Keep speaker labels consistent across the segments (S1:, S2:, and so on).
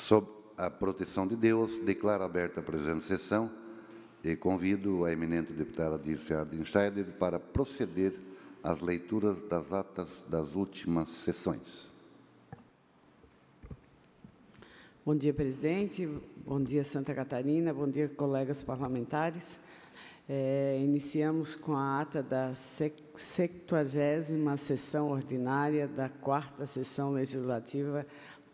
S1: Sob a proteção de Deus, declaro aberta a presente sessão e convido a eminente deputada Dirce Ardenscheider para proceder às leituras das atas das últimas sessões.
S2: Bom dia, presidente. Bom dia, Santa Catarina. Bom dia, colegas parlamentares. Iniciamos com a ata da 70ª sessão ordinária da 4ª sessão legislativa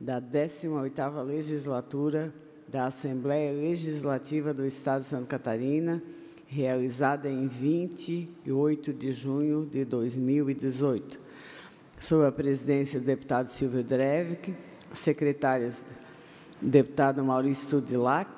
S2: da 18ª legislatura da Assembleia Legislativa do Estado de Santa Catarina, realizada em 28 de junho de 2018. Sob a presidência do deputado Silvio Drevik, secretárias deputado Maurício Studilac,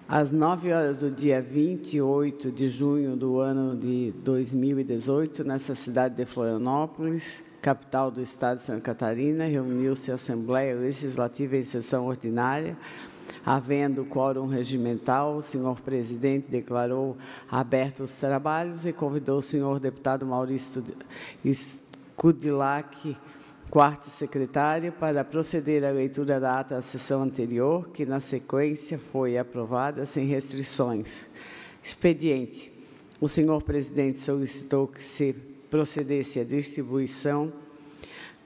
S2: às 9 horas do dia 28 de junho do ano de 2018, nessa cidade de Florianópolis, capital do Estado de Santa Catarina, reuniu-se a Assembleia Legislativa em sessão ordinária. Havendo quórum regimental, o senhor presidente declarou abertos os trabalhos e convidou o senhor deputado Maurício Studilac, quarto secretário, para proceder à leitura da ata da sessão anterior, que, na sequência, foi aprovada sem restrições. Expediente. O senhor presidente solicitou que se procedesse à distribuição.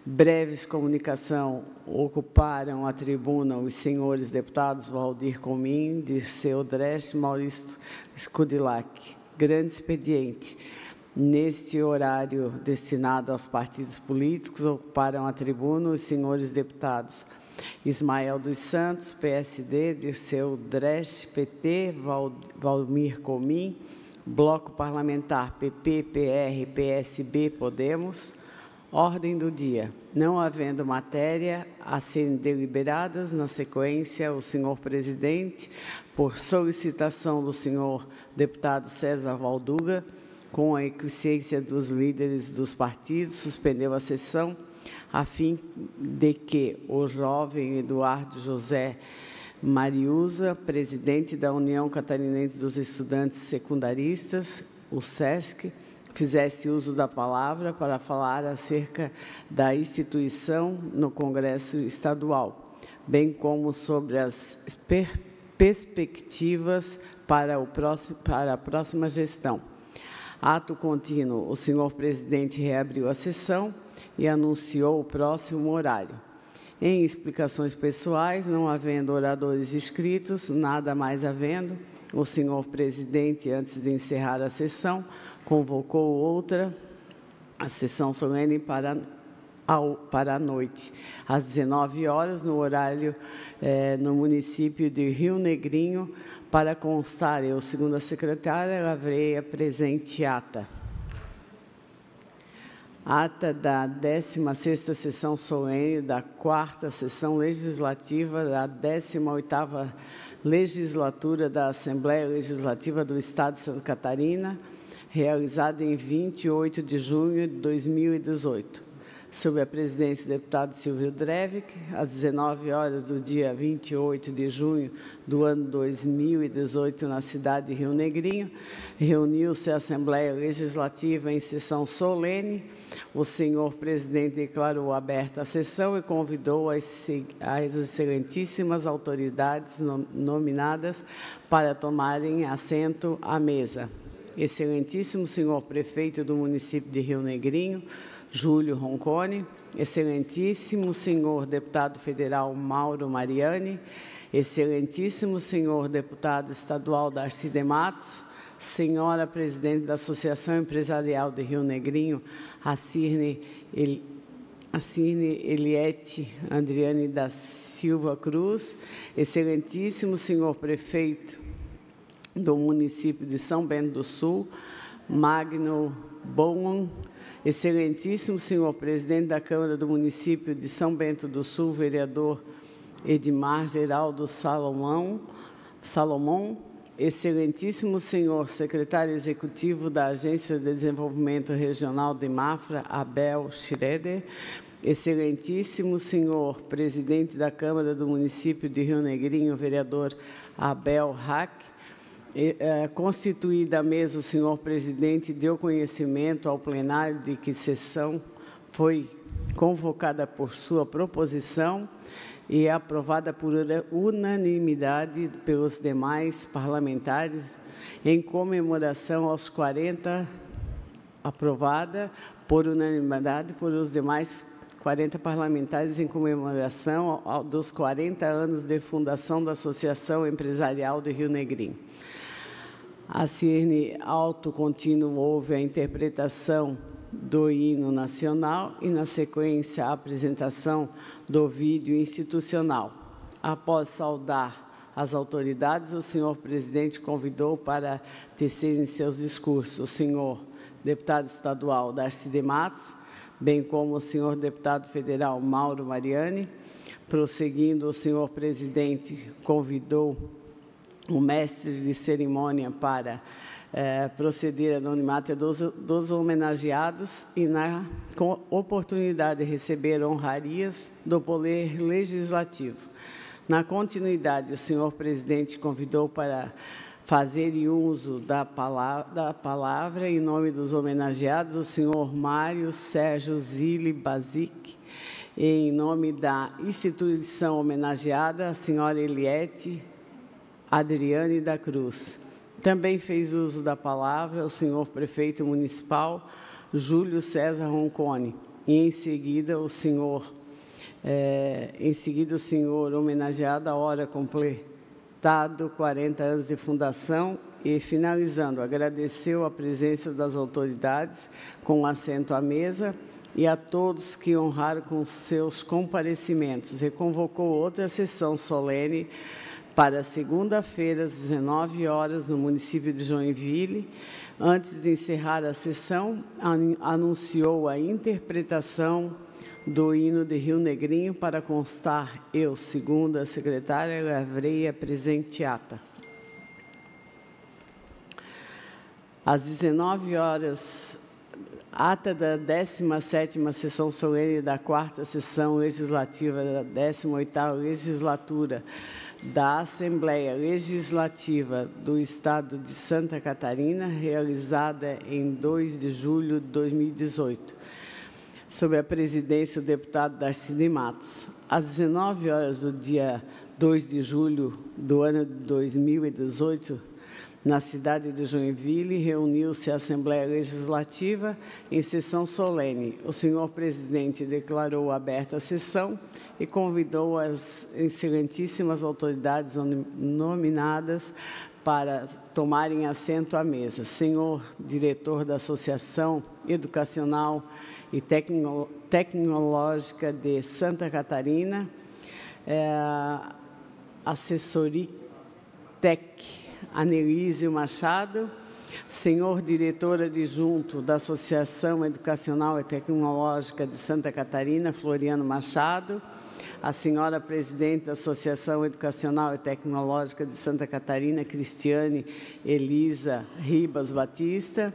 S2: Breves comunicação ocuparam a tribuna os senhores deputados Valdir Comim, Dirceu Dresch, Maurício Studilac. Grande expediente. Neste horário destinado aos partidos políticos, ocuparam a tribuna os senhores deputados Ismael dos Santos, PSD, Dirceu Dresch, PT, Valmir Comim, Bloco Parlamentar PP, PR, PSB, Podemos. Ordem do dia. Não havendo matéria a serem deliberadas, na sequência, o senhor presidente, por solicitação do senhor deputado César Valduga, com a equiescência dos líderes dos partidos, suspendeu a sessão, a fim de que o jovem Eduardo José Mariusa, presidente da União Catarinense dos Estudantes Secundaristas, o SESC, fizesse uso da palavra para falar acerca da instituição no Congresso Estadual, bem como sobre as perspectivas para a próxima gestão. Ato contínuo, o senhor presidente reabriu a sessão e anunciou o próximo horário. Em explicações pessoais, não havendo oradores inscritos, nada mais havendo, o senhor presidente, antes de encerrar a sessão, convocou outra, a sessão solene para a noite, às 19 horas, no horário no município de Rio Negrinho. Para constar, eu, segundo a secretária, lavrei a presente ata. Ata da 16ª sessão solene da 4ª sessão legislativa da 18ª legislatura da Assembleia Legislativa do Estado de Santa Catarina, realizada em 28 de junho de 2018. Sob a presidência do deputado Silvio Drevik, às 19 horas do dia 28 de junho do ano 2018, na cidade de Rio Negrinho, reuniu-se a Assembleia Legislativa em sessão solene. O senhor presidente declarou aberta a sessão e convidou as excelentíssimas autoridades nominadas para tomarem assento à mesa. Excelentíssimo senhor prefeito do município de Rio Negrinho, Júlio Roncone, excelentíssimo senhor deputado federal Mauro Mariani, excelentíssimo senhor deputado estadual Darcy de Matos, senhora presidente da Associação Empresarial de Rio Negrinho, Acirne Eliette Andriane da Silva Cruz, excelentíssimo senhor prefeito do município de São Bento do Sul, Magno Bowman, excelentíssimo senhor presidente da Câmara do município de São Bento do Sul, vereador Edmar Geraldo Salomão, excelentíssimo senhor secretário executivo da Agência de Desenvolvimento Regional de Mafra, Abel Schroeder, excelentíssimo senhor presidente da Câmara do município de Rio Negrinho, vereador Abel Hack, constituída a mesa, o senhor presidente deu conhecimento ao plenário de que sessão foi convocada por sua proposição e aprovada por unanimidade pelos demais parlamentares em comemoração aos 40 aprovada por unanimidade por os demais 40 parlamentares em comemoração dos 40 anos de fundação da Associação Empresarial de Rio Negrinho. A cierne alto contínuo houve a interpretação do hino nacional e, na sequência, a apresentação do vídeo institucional. Após saudar as autoridades, o senhor presidente convidou para tecerem seus discursos o senhor deputado estadual Darcy de Matos, bem como o senhor deputado federal Mauro Mariani. Prosseguindo, o senhor presidente convidou o mestre de cerimônia para proceder à anonimato dos homenageados e, na oportunidade, receber honrarias do Poder Legislativo. Na continuidade, o senhor presidente convidou para fazer uso da palavra, em nome dos homenageados, o senhor Mário Sérgio Zilli Basic, e, em nome da instituição homenageada, a senhora Eliette Adriane da Cruz. Também fez uso da palavra o senhor prefeito municipal Júlio César Roncone, e em seguida o senhor homenageado a hora completado 40 anos de fundação e, finalizando, agradeceu a presença das autoridades com assento à mesa e a todos que honraram com seus comparecimentos, e convocou outra sessão solene para segunda-feira, às 19 horas, no município de Joinville. Antes de encerrar a sessão, anunciou a interpretação do hino de Rio Negrinho. Para constar, eu, segundo a secretária, lavrei a presente ata. Às 19 horas, ata da 17ª sessão solene da 4ª sessão legislativa da 18ª legislatura da Assembleia Legislativa do Estado de Santa Catarina, realizada em 2 de julho de 2018, sob a presidência do deputado Darcy de Matos. Às 19 horas do dia 2 de julho do ano de 2018, na cidade de Joinville, reuniu-se a Assembleia Legislativa em sessão solene. O senhor presidente declarou aberta a sessão e convidou as excelentíssimas autoridades nominadas para tomarem assento à mesa. Senhor diretor da Associação Educacional e Tecnológica de Santa Catarina, Assessoritec Anelísio Machado, senhor diretor adjunto da Associação Educacional e Tecnológica de Santa Catarina, Floriano Machado, a senhora presidente da Associação Educacional e Tecnológica de Santa Catarina, Cristiane Elisa Ribas Batista,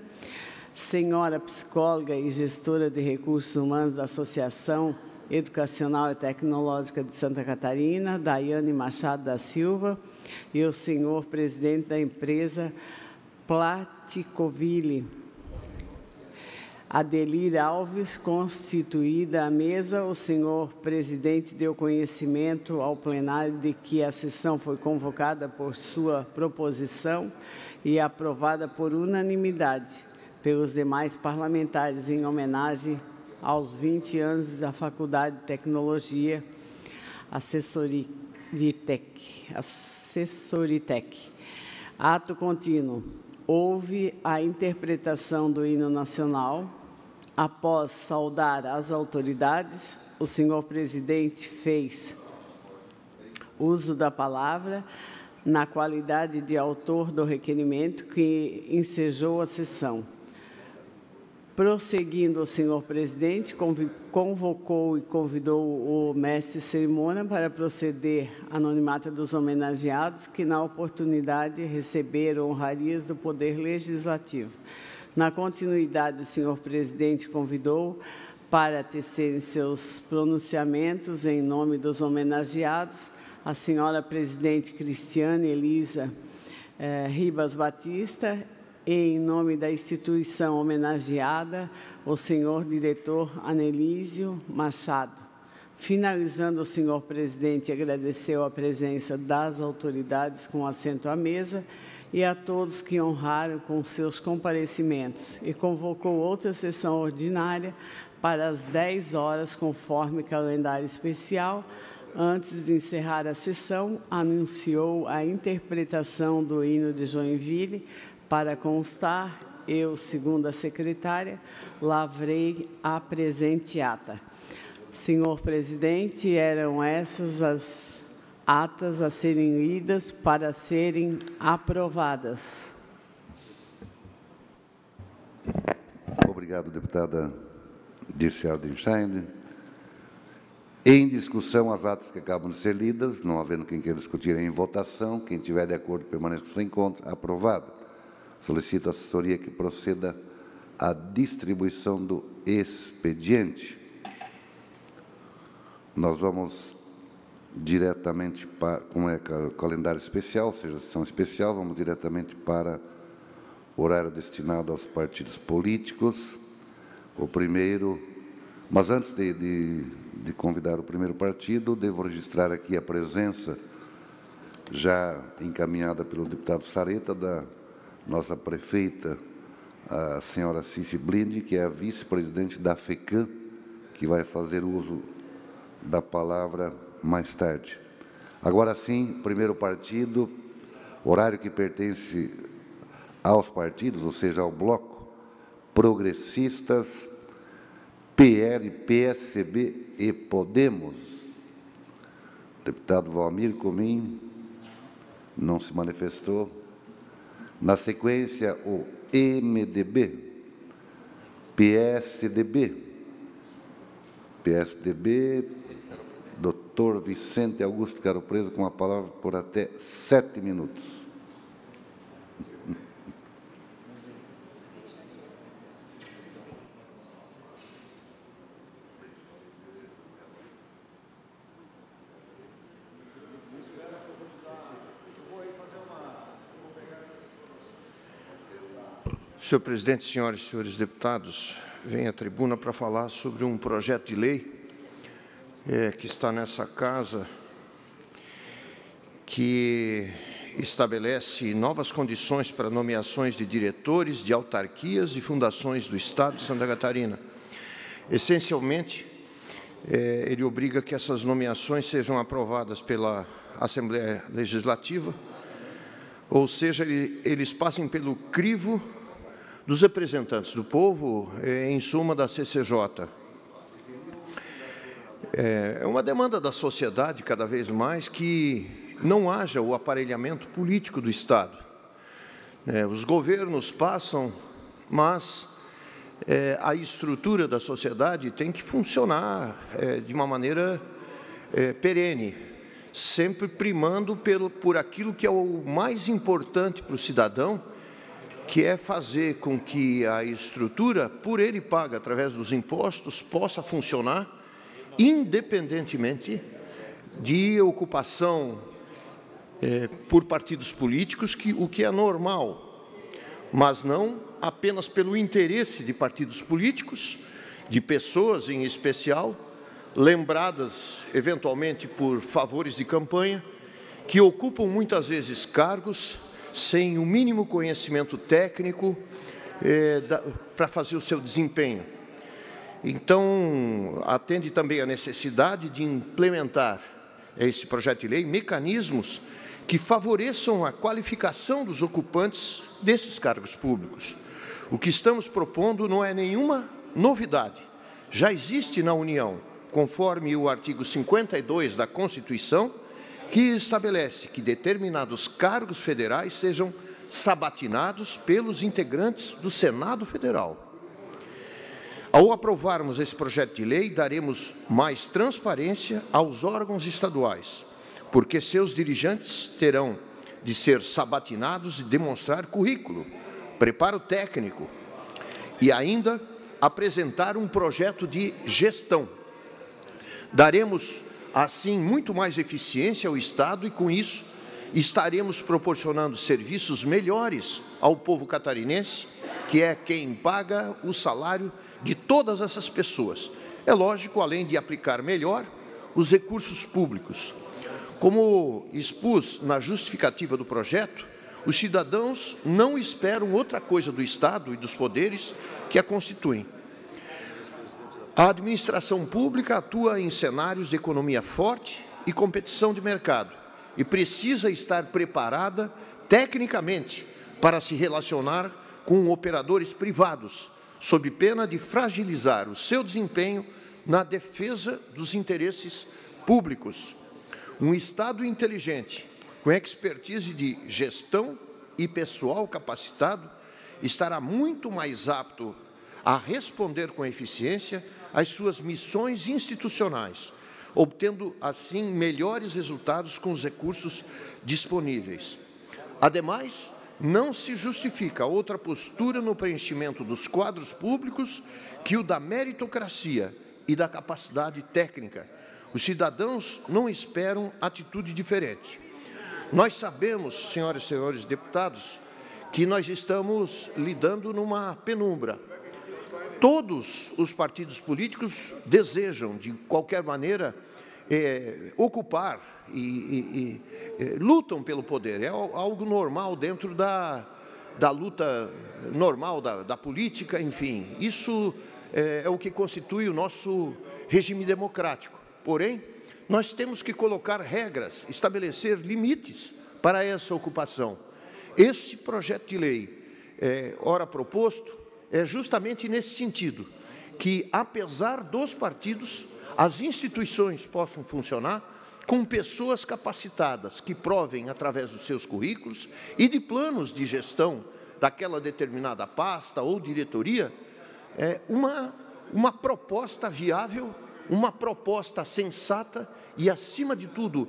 S2: senhora psicóloga e gestora de recursos humanos da Associação Educacional e Tecnológica de Santa Catarina, Daiane Machado da Silva, e o senhor presidente da empresa Platicoville, Adelir Alves. Constituída a mesa, o senhor presidente deu conhecimento ao plenário de que a sessão foi convocada por sua proposição e aprovada por unanimidade pelos demais parlamentares, em homenagem aos 20 anos da Faculdade de Tecnologia Assessoritec. Ato contínuo. Houve a interpretação do hino nacional. Após saudar as autoridades, o senhor presidente fez uso da palavra na qualidade de autor do requerimento que ensejou a sessão. Prosseguindo, o senhor presidente convocou e convidou o mestre de cerimônia para proceder à anonimato dos homenageados, que, na oportunidade, receberam honrarias do Poder Legislativo. Na continuidade, o senhor presidente convidou para tecerem seus pronunciamentos em nome dos homenageados a senhora presidente Cristiane Elisa Ribas Batista, e, em nome da instituição homenageada, o senhor diretor Anelísio Machado. Finalizando, o senhor presidente agradeceu a presença das autoridades com assento à mesa e a todos que honraram com seus comparecimentos e convocou outra sessão ordinária para as 10 horas, conforme calendário especial. Antes de encerrar a sessão, anunciou a interpretação do hino de Joinville. Para constar, eu, segundo a secretária, lavrei a presente ata. Senhor presidente, eram essas as atas a serem lidas para serem aprovadas.
S1: Obrigado, deputada Dirce Ardenstein. Em discussão, as atas que acabam de ser lidas, não havendo quem queira discutir em votação, quem tiver de acordo permaneça sem conta, aprovado. Solicito à assessoria que proceda à distribuição do expediente. Nós vamos diretamente para, como é calendário especial, ou seja, sessão especial, vamos diretamente para o horário destinado aos partidos políticos. O primeiro, mas antes de convidar o primeiro partido, devo registrar aqui a presença já encaminhada pelo deputado Sareta, da nossa prefeita, a senhora Cici Blindi, que é a vice-presidente da FECAM, que vai fazer uso da palavra mais tarde. Agora sim, primeiro partido, horário que pertence aos partidos, ou seja, ao bloco Progressistas, PL, PSB e Podemos. Deputado Valmir Comim não se manifestou. Na sequência, o MDB, PSDB, Dr. Vicente Augusto Caro Preso, com a palavra por até 7 minutos.
S3: Senhor presidente, senhoras e senhores deputados, venho à tribuna para falar sobre um projeto de lei que está nessa casa, que estabelece novas condições para nomeações de diretores de autarquias e fundações do Estado de Santa Catarina. Essencialmente, ele obriga que essas nomeações sejam aprovadas pela Assembleia Legislativa, ou seja, eles passem pelo crivo dos representantes do povo, em suma, da CCJ. É uma demanda da sociedade, cada vez mais, que não haja o aparelhamento político do Estado. Os governos passam, mas a estrutura da sociedade tem que funcionar de uma maneira perene, sempre primando por aquilo que é o mais importante para o cidadão, que é fazer com que a estrutura, por ele paga através dos impostos, possa funcionar independentemente de ocupação por partidos políticos, o que é normal, mas não apenas pelo interesse de partidos políticos, de pessoas em especial, lembradas eventualmente por favores de campanha, que ocupam muitas vezes cargos sem o mínimo conhecimento técnico para fazer o seu desempenho. Então, atende também a necessidade de implementar esse projeto de lei mecanismos que favoreçam a qualificação dos ocupantes desses cargos públicos. O que estamos propondo não é nenhuma novidade. Já existe na União, conforme o artigo 52 da Constituição, que estabelece que determinados cargos federais sejam sabatinados pelos integrantes do Senado Federal. Ao aprovarmos esse projeto de lei, daremos mais transparência aos órgãos estaduais, porque seus dirigentes terão de ser sabatinados e demonstrar currículo, preparo técnico e ainda apresentar um projeto de gestão. Daremos assim muito mais eficiência ao Estado e, com isso, estaremos proporcionando serviços melhores ao povo catarinense, que é quem paga o salário de todas essas pessoas. É lógico, além de aplicar melhor os recursos públicos. Como expus na justificativa do projeto, os cidadãos não esperam outra coisa do Estado e dos poderes que a constituem. A administração pública atua em cenários de economia forte e competição de mercado e precisa estar preparada tecnicamente para se relacionar com operadores privados, sob pena de fragilizar o seu desempenho na defesa dos interesses públicos. Um Estado inteligente, com expertise de gestão e pessoal capacitado, estará muito mais apto a responder com eficiência às suas missões institucionais, obtendo, assim, melhores resultados com os recursos disponíveis. Ademais, não se justifica outra postura no preenchimento dos quadros públicos que o da meritocracia e da capacidade técnica. Os cidadãos não esperam atitude diferente. Nós sabemos, senhoras e senhores deputados, que nós estamos lidando numa penumbra. Todos os partidos políticos desejam, de qualquer maneira, ocupar e lutam pelo poder. É algo normal dentro da luta normal da política, enfim. Isso é o que constitui o nosso regime democrático. Porém, nós temos que colocar regras, estabelecer limites para essa ocupação. Esse projeto de lei, ora proposto, é justamente nesse sentido, que, apesar dos partidos, as instituições possam funcionar com pessoas capacitadas, que provem, através dos seus currículos e de planos de gestão daquela determinada pasta ou diretoria, uma proposta viável, uma proposta sensata e, acima de tudo,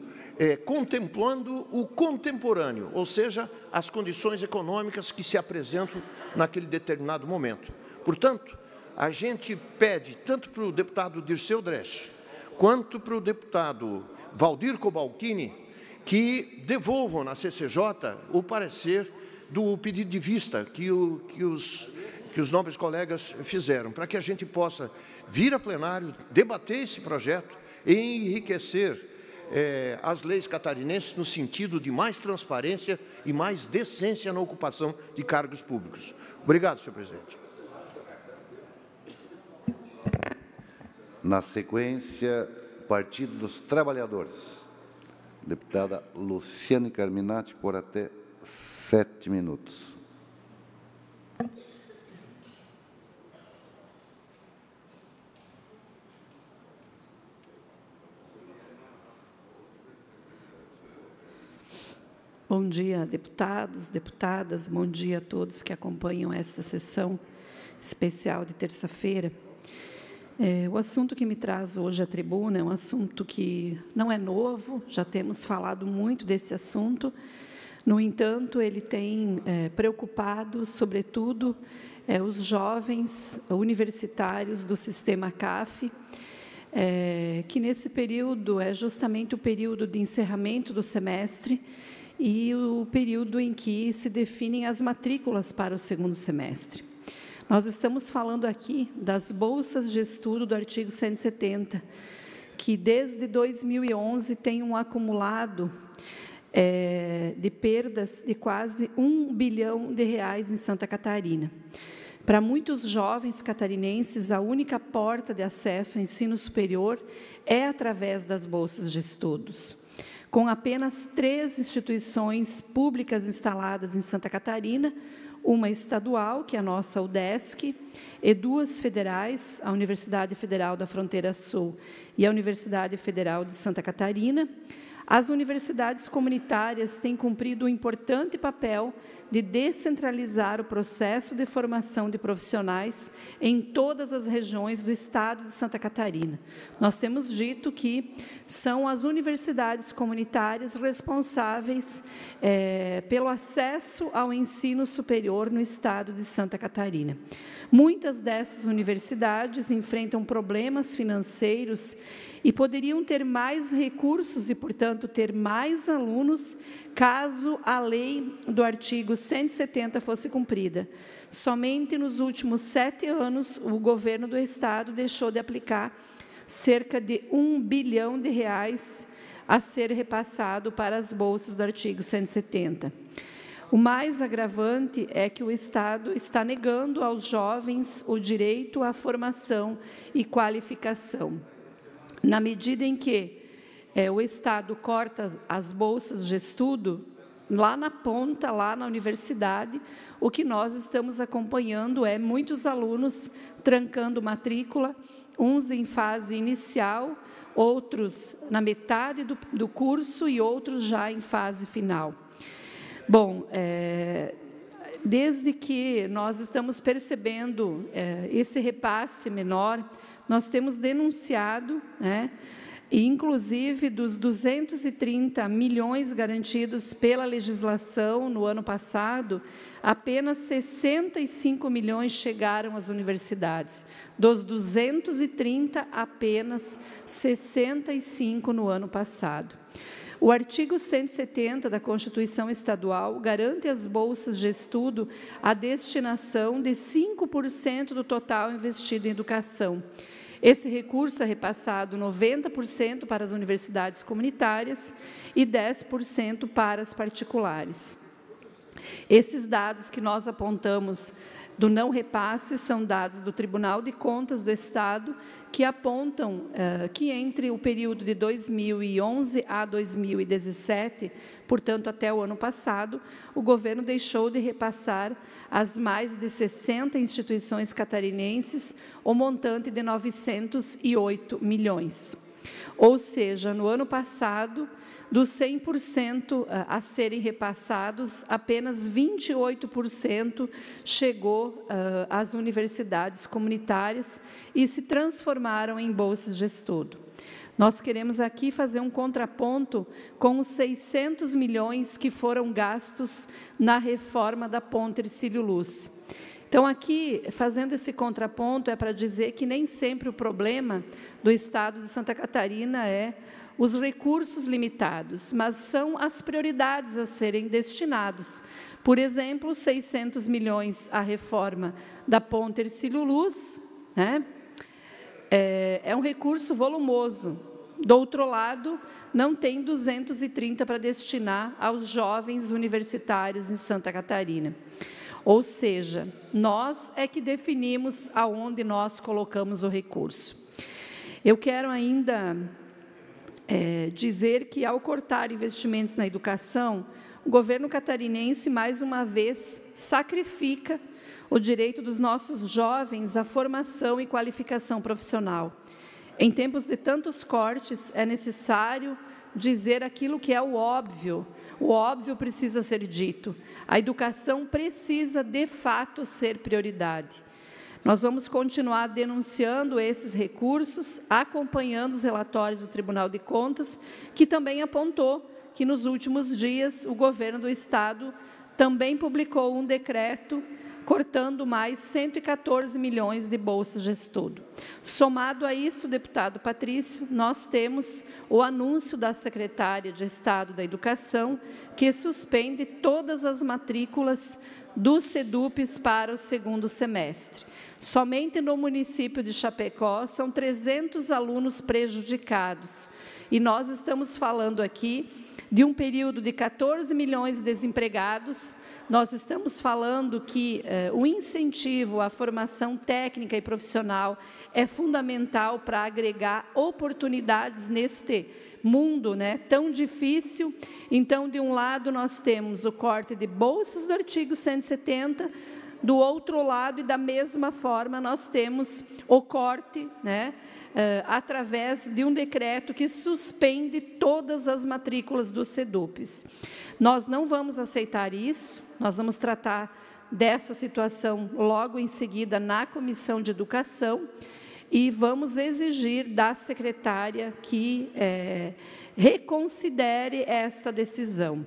S3: contemplando o contemporâneo, ou seja, as condições econômicas que se apresentam naquele determinado momento. Portanto, a gente pede, tanto para o deputado Dirceu Dresch, quanto para o deputado Valdir Cobalcini, que devolvam na CCJ o parecer do pedido de vista que os nobres colegas fizeram, para que a gente possa vir a plenário, debater esse projeto e enriquecer as leis catarinenses no sentido de mais transparência e mais decência na ocupação de cargos públicos. Obrigado, senhor presidente.
S1: Na sequência, Partido dos Trabalhadores. Deputada Luciane Carminati, por até 7 minutos.
S4: Bom dia, deputados, deputadas, bom dia a todos que acompanham esta sessão especial de terça-feira. O assunto que me traz hoje à tribuna é um assunto que não é novo, já temos falado muito desse assunto. No entanto, ele tem preocupado, sobretudo, os jovens universitários do sistema CAF, que nesse período é justamente o período de encerramento do semestre e o período em que se definem as matrículas para o segundo semestre. Nós estamos falando aqui das bolsas de estudo do artigo 170, que desde 2011 tem um acumulado de perdas de quase R$1 bilhão em Santa Catarina. Para muitos jovens catarinenses, a única porta de acesso ao ensino superior é através das bolsas de estudos. Com apenas 3 instituições públicas instaladas em Santa Catarina, uma estadual, que é a nossa UDESC, e 2 federais, a Universidade Federal da Fronteira Sul e a Universidade Federal de Santa Catarina, as universidades comunitárias têm cumprido um importante papel de descentralizar o processo de formação de profissionais em todas as regiões do Estado de Santa Catarina. Nós temos dito que são as universidades comunitárias responsáveis pelo acesso ao ensino superior no Estado de Santa Catarina. Muitas dessas universidades enfrentam problemas financeiros e poderiam ter mais recursos e, portanto, ter mais alunos, caso a lei do artigo 170 fosse cumprida. Somente nos últimos 7 anos, o governo do Estado deixou de aplicar cerca de R$1 bilhão a ser repassado para as bolsas do artigo 170. O mais agravante é que o Estado está negando aos jovens o direito à formação e qualificação. Na medida em que o Estado corta as bolsas de estudo, lá na ponta, lá na universidade, o que nós estamos acompanhando é muitos alunos trancando matrícula, uns em fase inicial, outros na metade do curso e outros já em fase final. Bom, desde que nós estamos percebendo esse repasse menor, nós temos denunciado, e, inclusive, dos 230 milhões garantidos pela legislação no ano passado, apenas 65 milhões chegaram às universidades. Dos 230, apenas 65 no ano passado. O artigo 170 da Constituição Estadual garante às bolsas de estudo a destinação de 5% do total investido em educação. Esse recurso é repassado 90% para as universidades comunitárias e 10% para as particulares. Esses dados que nós apontamos do não repasse são dados do Tribunal de Contas do Estado, que apontam que entre o período de 2011 a 2017, portanto, até o ano passado, o governo deixou de repassar às mais de 60 instituições catarinenses o montante de 908 milhões. Ou seja, no ano passado, dos 100% a serem repassados, apenas 28% chegou às universidades comunitárias e se transformaram em bolsas de estudo. Nós queremos aqui fazer um contraponto com os 600 milhões que foram gastos na reforma da Ponte Hercílio Luz. Então, aqui, fazendo esse contraponto, é para dizer que nem sempre o problema do Estado de Santa Catarina é os recursos limitados, mas são as prioridades a serem destinados. Por exemplo, 600 milhões à reforma da Ponte Hercílio Luz, é um recurso volumoso. Do outro lado, não tem 230 para destinar aos jovens universitários em Santa Catarina. Ou seja, nós é que definimos aonde nós colocamos o recurso. Eu quero ainda dizer que, ao cortar investimentos na educação, o governo catarinense, mais uma vez, sacrifica o direito dos nossos jovens à formação e qualificação profissional. Em tempos de tantos cortes, é necessário dizer aquilo que é o óbvio precisa ser dito. A educação precisa, de fato, ser prioridade. Nós vamos continuar denunciando esses recursos, acompanhando os relatórios do Tribunal de Contas, que também apontou que, nos últimos dias, o governo do Estado também publicou um decreto cortando mais 114 milhões de bolsas de estudo. Somado a isso, deputado Patrício, nós temos o anúncio da secretária de Estado da Educação, que suspende todas as matrículas dos SEDUPs para o segundo semestre. Somente no município de Chapecó são 300 alunos prejudicados. E nós estamos falando aqui de um período de 14 milhões de desempregados. Nós estamos falando que o incentivo à formação técnica e profissional é fundamental para agregar oportunidades neste mundo tão difícil. Então, de um lado, nós temos o corte de bolsas do artigo 170, do outro lado, e da mesma forma, nós temos o corte, através de um decreto que suspende todas as matrículas dos SEDUPs. Nós não vamos aceitar isso, nós vamos tratar dessa situação logo em seguida na Comissão de Educação e vamos exigir da secretária que reconsidere esta decisão.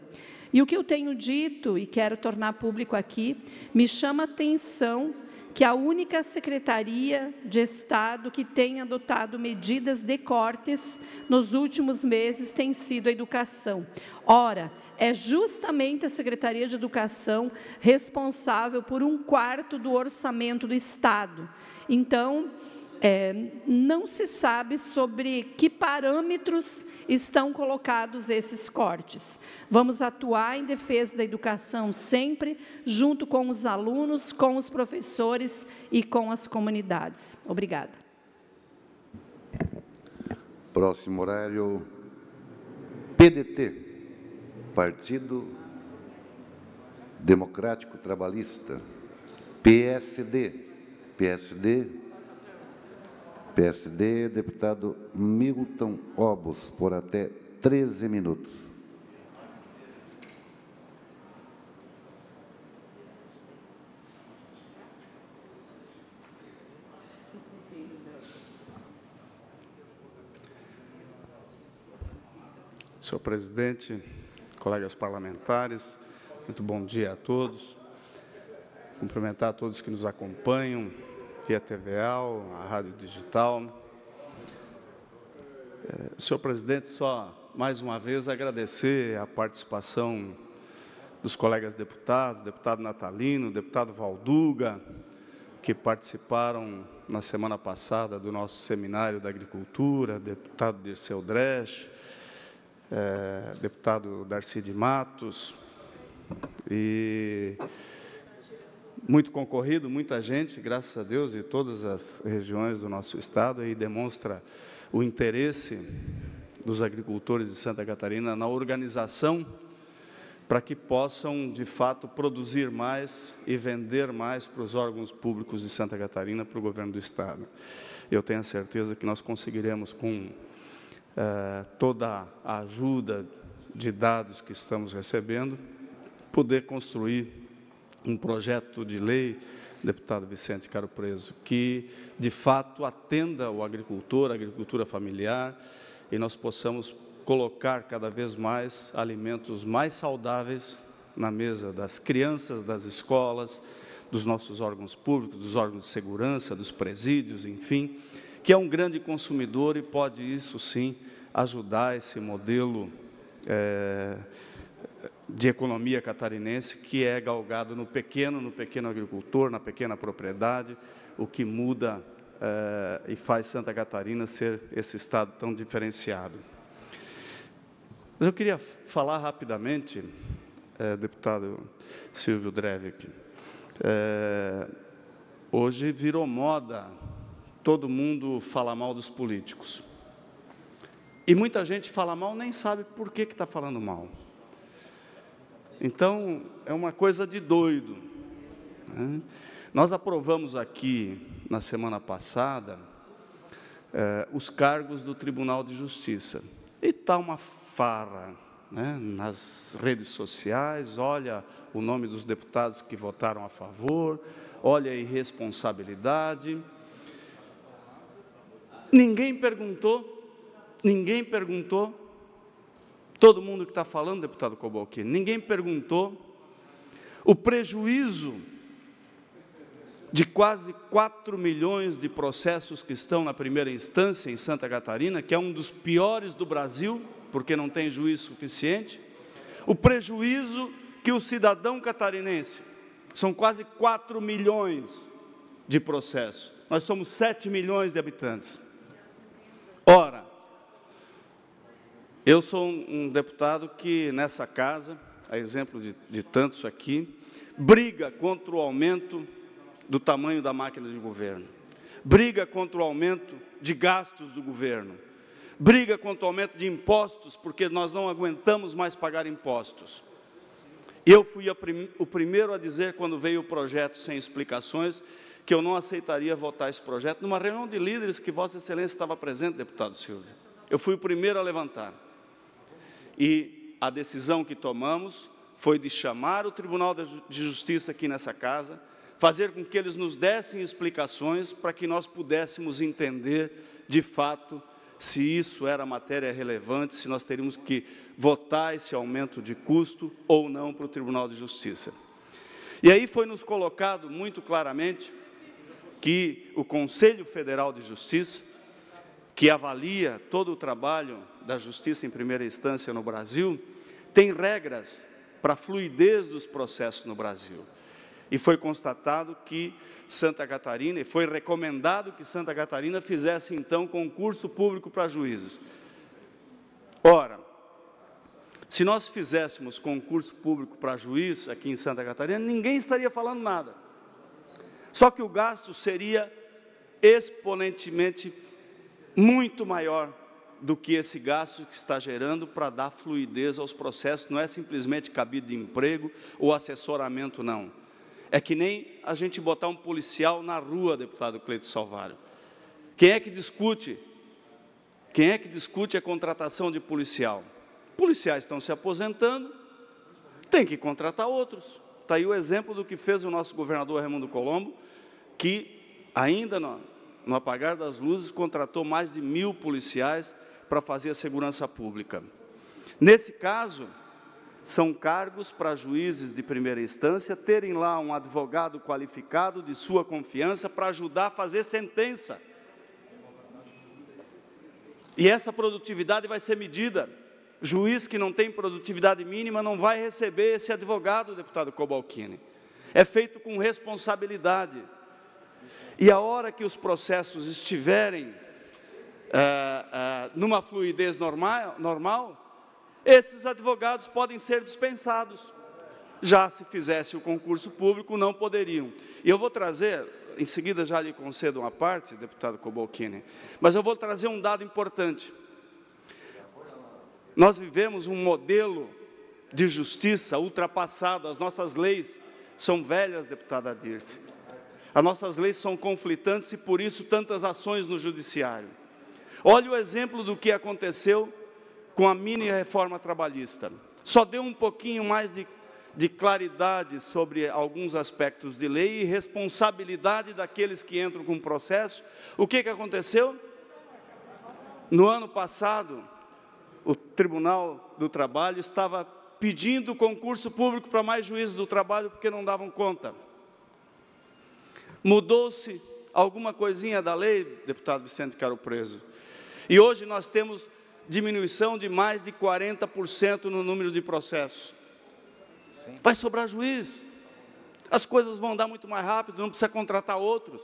S4: E o que eu tenho dito, e quero tornar público aqui, me chama a atenção que a única secretaria de Estado que tem adotado medidas de cortes nos últimos meses tem sido a Educação. Ora, é justamente a Secretaria de Educação responsável por 1/4 do orçamento do Estado. Então, não se sabe sobre que parâmetros estão colocados esses cortes. Vamos atuar em defesa da educação sempre, junto com os alunos, com os professores e com as comunidades. Obrigada.
S1: Próximo horário, PDT, Partido Democrático Trabalhista. PSD, deputado Milton Obos, por até 13 minutos.
S5: Senhor presidente, colegas parlamentares, muito bom dia a todos. Cumprimentar a todos que nos acompanham, via TVAL, a Rádio Digital. Senhor presidente, só mais uma vez agradecer a participação dos colegas deputados, deputado Natalino, deputado Valduga, que participaram na semana passada do nosso seminário da agricultura, deputado Dirceu Dresch, deputado Darcy de Matos, e muito concorrido, muita gente, graças a Deus, de todas as regiões do nosso estado, e demonstra o interesse dos agricultores de Santa Catarina na organização para que possam, de fato, produzir mais e vender mais para os órgãos públicos de Santa Catarina, para o governo do estado. Eu tenho a certeza que nós conseguiremos, com toda a ajuda de dados que estamos recebendo, poder construir um projeto de lei, deputado Vicente Caro Preso, que, de fato, atenda o agricultor, a agricultura familiar, e nós possamos colocar cada vez mais alimentos mais saudáveis na mesa das crianças, das escolas, dos nossos órgãos públicos, dos órgãos de segurança, dos presídios, enfim, que é um grande consumidor e pode, isso sim, ajudar esse modelo de economia catarinense, que é galgado no pequeno agricultor, na pequena propriedade, o que muda e faz Santa Catarina ser esse estado tão diferenciado. Mas eu queria falar rapidamente, deputado Silvio Drevik, hoje virou moda todo mundo fala mal dos políticos. E muita gente fala mal, nem sabe por que está falando mal. Então, é uma coisa de doido, né? Nós aprovamos aqui, na semana passada, os cargos do Tribunal de Justiça. E está uma farra, né, nas redes sociais, olha o nome dos deputados que votaram a favor, olha a irresponsabilidade. Ninguém perguntou, todo mundo que está falando, deputado Cobalcini, ninguém perguntou o prejuízo de quase 4 milhões de processos que estão na primeira instância em Santa Catarina, que é um dos piores do Brasil, porque não tem juiz suficiente, o prejuízo que o cidadão catarinense, são quase 4 milhões de processos, nós somos 7 milhões de habitantes. Ora, eu sou um deputado que, nessa casa, a exemplo de tantos aqui, briga contra o aumento do tamanho da máquina de governo, briga contra o aumento de gastos do governo, briga contra o aumento de impostos, porque nós não aguentamos mais pagar impostos. Eu fui o primeiro a dizer, quando veio o projeto sem explicações, que eu não aceitaria votar esse projeto, numa reunião de líderes que Vossa Excelência estava presente, deputado Silvio. Eu fui o primeiro a levantar. E a decisão que tomamos foi de chamar o Tribunal de Justiça aqui nessa casa, fazer com que eles nos dessem explicações para que nós pudéssemos entender, de fato, se isso era matéria relevante, se nós teríamos que votar esse aumento de custo ou não para o Tribunal de Justiça. E aí foi nos colocado muito claramente que o Conselho Federal de Justiça, que avalia todo o trabalho da justiça em primeira instância no Brasil, tem regras para a fluidez dos processos no Brasil. E foi constatado que Santa Catarina, e foi recomendado que Santa Catarina fizesse, então, concurso público para juízes. Ora, se nós fizéssemos concurso público para juiz aqui em Santa Catarina, ninguém estaria falando nada. Só que o gasto seria exponentemente muito maior do que esse gasto que está gerando para dar fluidez aos processos. Não é simplesmente cabide de emprego ou assessoramento, não. É que nem a gente botar um policial na rua, deputado Cleito Salvário. Quem é que discute? Quem é que discute a contratação de policial? Policiais estão se aposentando, tem que contratar outros. Está aí o exemplo do que fez o nosso governador Raimundo Colombo, que ainda no apagar das luzes contratou mais de 1.000 policiais para fazer a segurança pública. Nesse caso, são cargos para juízes de primeira instância terem lá um advogado qualificado de sua confiança para ajudar a fazer sentença. E essa produtividade vai ser medida. Juiz que não tem produtividade mínima não vai receber esse advogado, deputado Cobalcini. É feito com responsabilidade. E a hora que os processos estiverem numa fluidez normal, esses advogados podem ser dispensados. Já se fizesse o concurso público, não poderiam. E eu vou trazer, em seguida já lhe concedo uma parte, deputado Cobalcini, mas eu vou trazer um dado importante. Nós vivemos um modelo de justiça ultrapassado, as nossas leis são velhas, deputada Dirce. As nossas leis são conflitantes e, por isso, tantas ações no judiciário. Olha o exemplo do que aconteceu com a mini-reforma trabalhista. Só deu um pouquinho mais de claridade sobre alguns aspectos de lei e responsabilidade daqueles que entram com o processo. O que aconteceu? No ano passado, o Tribunal do Trabalho estava pedindo concurso público para mais juízes do trabalho porque não davam conta. Mudou-se alguma coisinha da lei, deputado Vicente Caro Preso. E hoje nós temos diminuição de mais de 40% no número de processos. Sim. Vai sobrar juiz. As coisas vão andar muito mais rápido, não precisa contratar outros.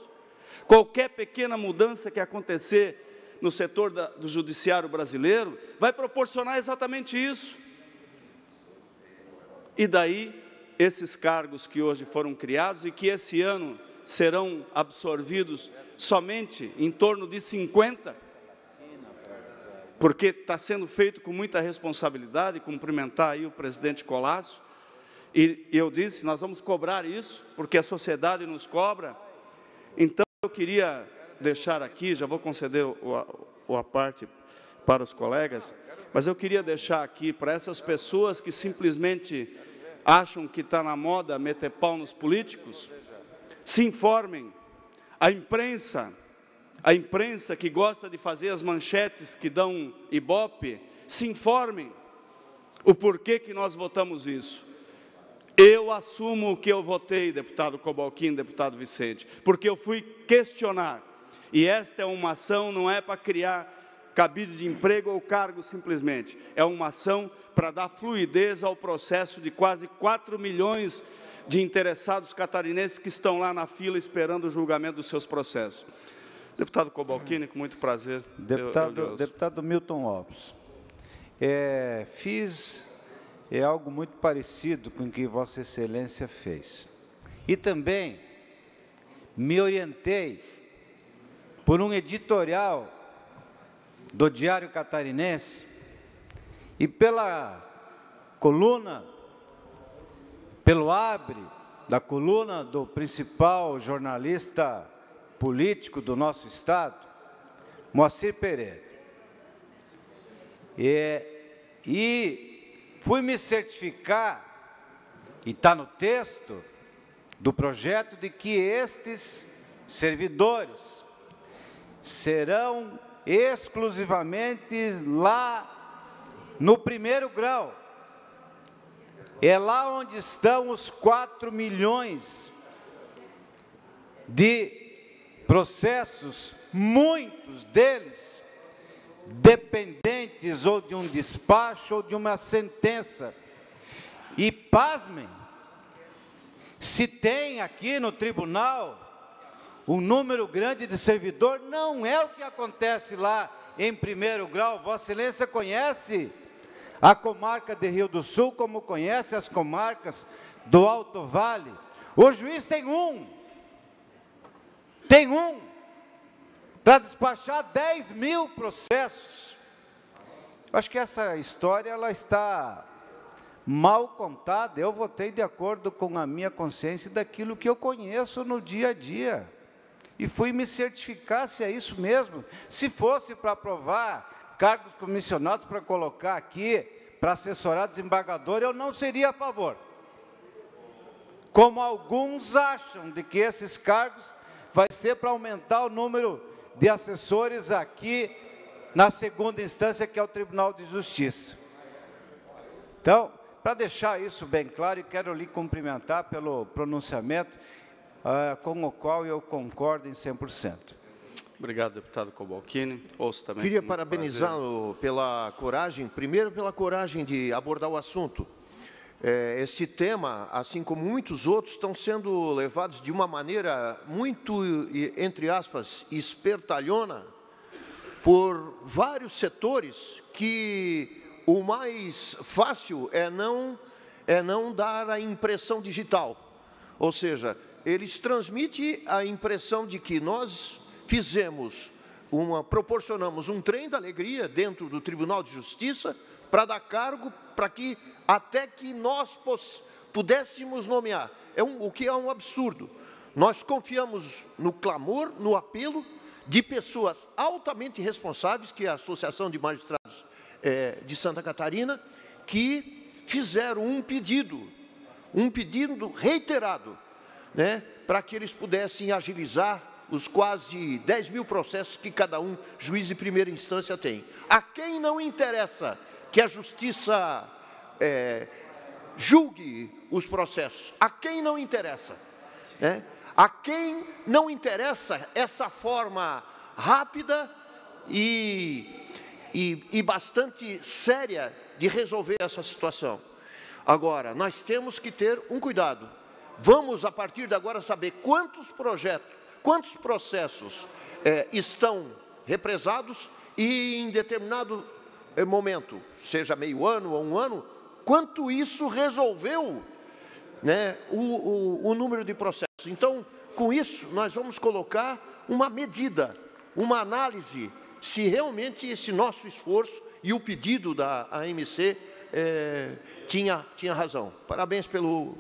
S5: Qualquer pequena mudança que acontecer no setor do judiciário brasileiro vai proporcionar exatamente isso. E daí, esses cargos que hoje foram criados e que esse ano serão absorvidos somente em torno de 50, porque está sendo feito com muita responsabilidade, cumprimentar aí o presidente Colasso, e eu disse, nós vamos cobrar isso, porque a sociedade nos cobra. Então, eu queria deixar aqui, já vou conceder a parte para os colegas, mas eu queria deixar aqui para essas pessoas que simplesmente acham que está na moda meter pau nos políticos, se informem. A imprensa que gosta de fazer as manchetes que dão ibope, se informem o porquê que nós votamos isso. Eu assumo o que eu votei, deputado Cobalcini, deputado Vicente, porque eu fui questionar. E esta é uma ação, não é para criar cabide de emprego ou cargo simplesmente. É uma ação para dar fluidez ao processo de quase 4 milhões de interessados catarinenses que estão lá na fila esperando o julgamento dos seus processos. Deputado Cobalcini, com muito prazer.
S6: Deputado Milton Lopes, fiz algo muito parecido com o que Vossa Excelência fez. E também me orientei por um editorial do Diário Catarinense e pela coluna, pelo abre da coluna do principal jornalista político do nosso estado, Moacir Pereira. E fui me certificar, e está no texto do projeto, de que estes servidores serão exclusivamente lá no primeiro grau. É lá onde estão os 4 milhões de processos, muitos deles dependentes ou de um despacho ou de uma sentença. E pasmem, Se tem aqui no tribunal um número grande de servidor, não é o que acontece lá em primeiro grau. Vossa Excelência conhece a comarca de Rio do Sul, como conhece as comarcas do Alto Vale. O juiz tem um para despachar 10 mil processos. Eu acho que essa história ela está mal contada. Eu votei de acordo com a minha consciência daquilo que eu conheço no dia a dia. E fui me certificar se é isso mesmo. Se fosse para aprovar cargos comissionados para colocar aqui, para assessorar desembargador, eu não seria a favor. Como alguns acham de que esses cargos vai ser para aumentar o número de assessores aqui na segunda instância, que é o Tribunal de Justiça. Então, para deixar isso bem claro, e quero lhe cumprimentar pelo pronunciamento, com o qual eu concordo em 100%.
S5: Obrigado, deputado Cobalcini. Ouço também.
S3: Queria parabenizá-lo pela coragem, primeiro pela coragem de abordar o assunto. Esse tema, assim como muitos outros, estão sendo levados de uma maneira muito, entre aspas, espertalhona, por vários setores, que o mais fácil é não dar a impressão digital. Ou seja, eles transmitem a impressão de que nós proporcionamos um trem da alegria dentro do Tribunal de Justiça para dar cargo, para que até que nós pudéssemos nomear, o que é um absurdo. Nós confiamos no clamor, no apelo de pessoas altamente responsáveis, que é a Associação de Magistrados de Santa Catarina, que fizeram um pedido reiterado, né, para que eles pudessem agilizar os quase 10 mil processos que cada juiz de primeira instância tem. A quem não interessa que a Justiça julgue os processos? A quem não interessa? Né? A quem não interessa essa forma rápida e bastante séria de resolver essa situação? Agora, nós temos que ter um cuidado. Vamos, a partir de agora, saber quantos processos estão represados e, em determinado momento, seja meio ano ou um ano, quanto isso resolveu, né, o número de processos. Então, com isso, nós vamos colocar uma medida, uma análise, se realmente esse nosso esforço e o pedido da AMC tinha razão. Parabéns pelo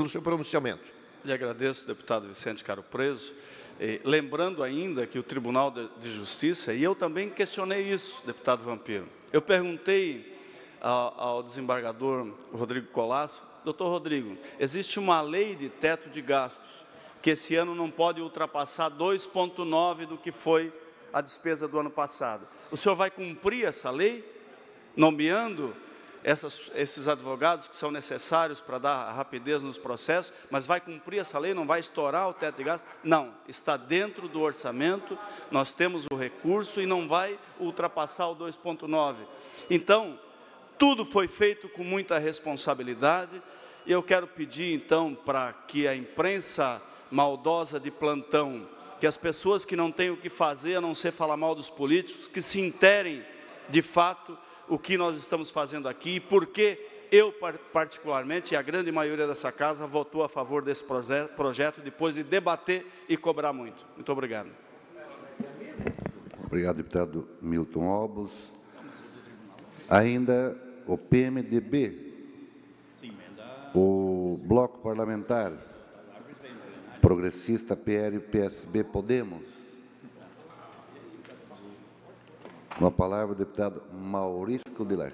S3: seu pronunciamento.
S5: Lhe agradeço, deputado Vicente Caro Preso. Lembrando ainda que o Tribunal de Justiça, e eu também questionei isso, deputado Vampiro, eu perguntei ao desembargador Rodrigo Colasso: doutor Rodrigo, existe uma lei de teto de gastos, que esse ano não pode ultrapassar 2,9 do que foi a despesa do ano passado. O senhor vai cumprir essa lei, nomeando esses advogados que são necessários para dar rapidez nos processos, mas vai cumprir essa lei, não vai estourar o teto de gastos? Não, está dentro do orçamento, nós temos o recurso e não vai ultrapassar o 2,9. Então, tudo foi feito com muita responsabilidade, e eu quero pedir, então, para que a imprensa maldosa de plantão, que as pessoas que não têm o que fazer, a não ser falar mal dos políticos, que se interem, de fato, o que nós estamos fazendo aqui, e por que eu, particularmente, e a grande maioria dessa casa, votou a favor desse projeto, depois de debater e cobrar muito. Muito obrigado.
S1: Obrigado, deputado Milton Obos. Ainda o PMDB, o Bloco Parlamentar Progressista, PL, PSB, Podemos. Com a palavra, o deputado Maurício Codilar.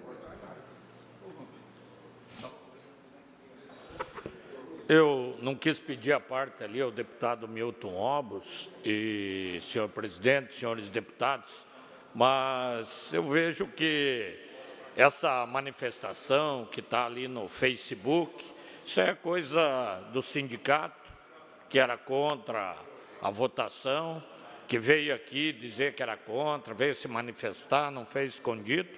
S7: Eu não quis pedir a parte ali ao deputado Milton Obos e senhor presidente, senhores deputados, mas eu vejo que essa manifestação que está ali no Facebook, isso é coisa do sindicato, que era contra a votação, que veio aqui dizer que era contra, veio se manifestar, não fez escondido,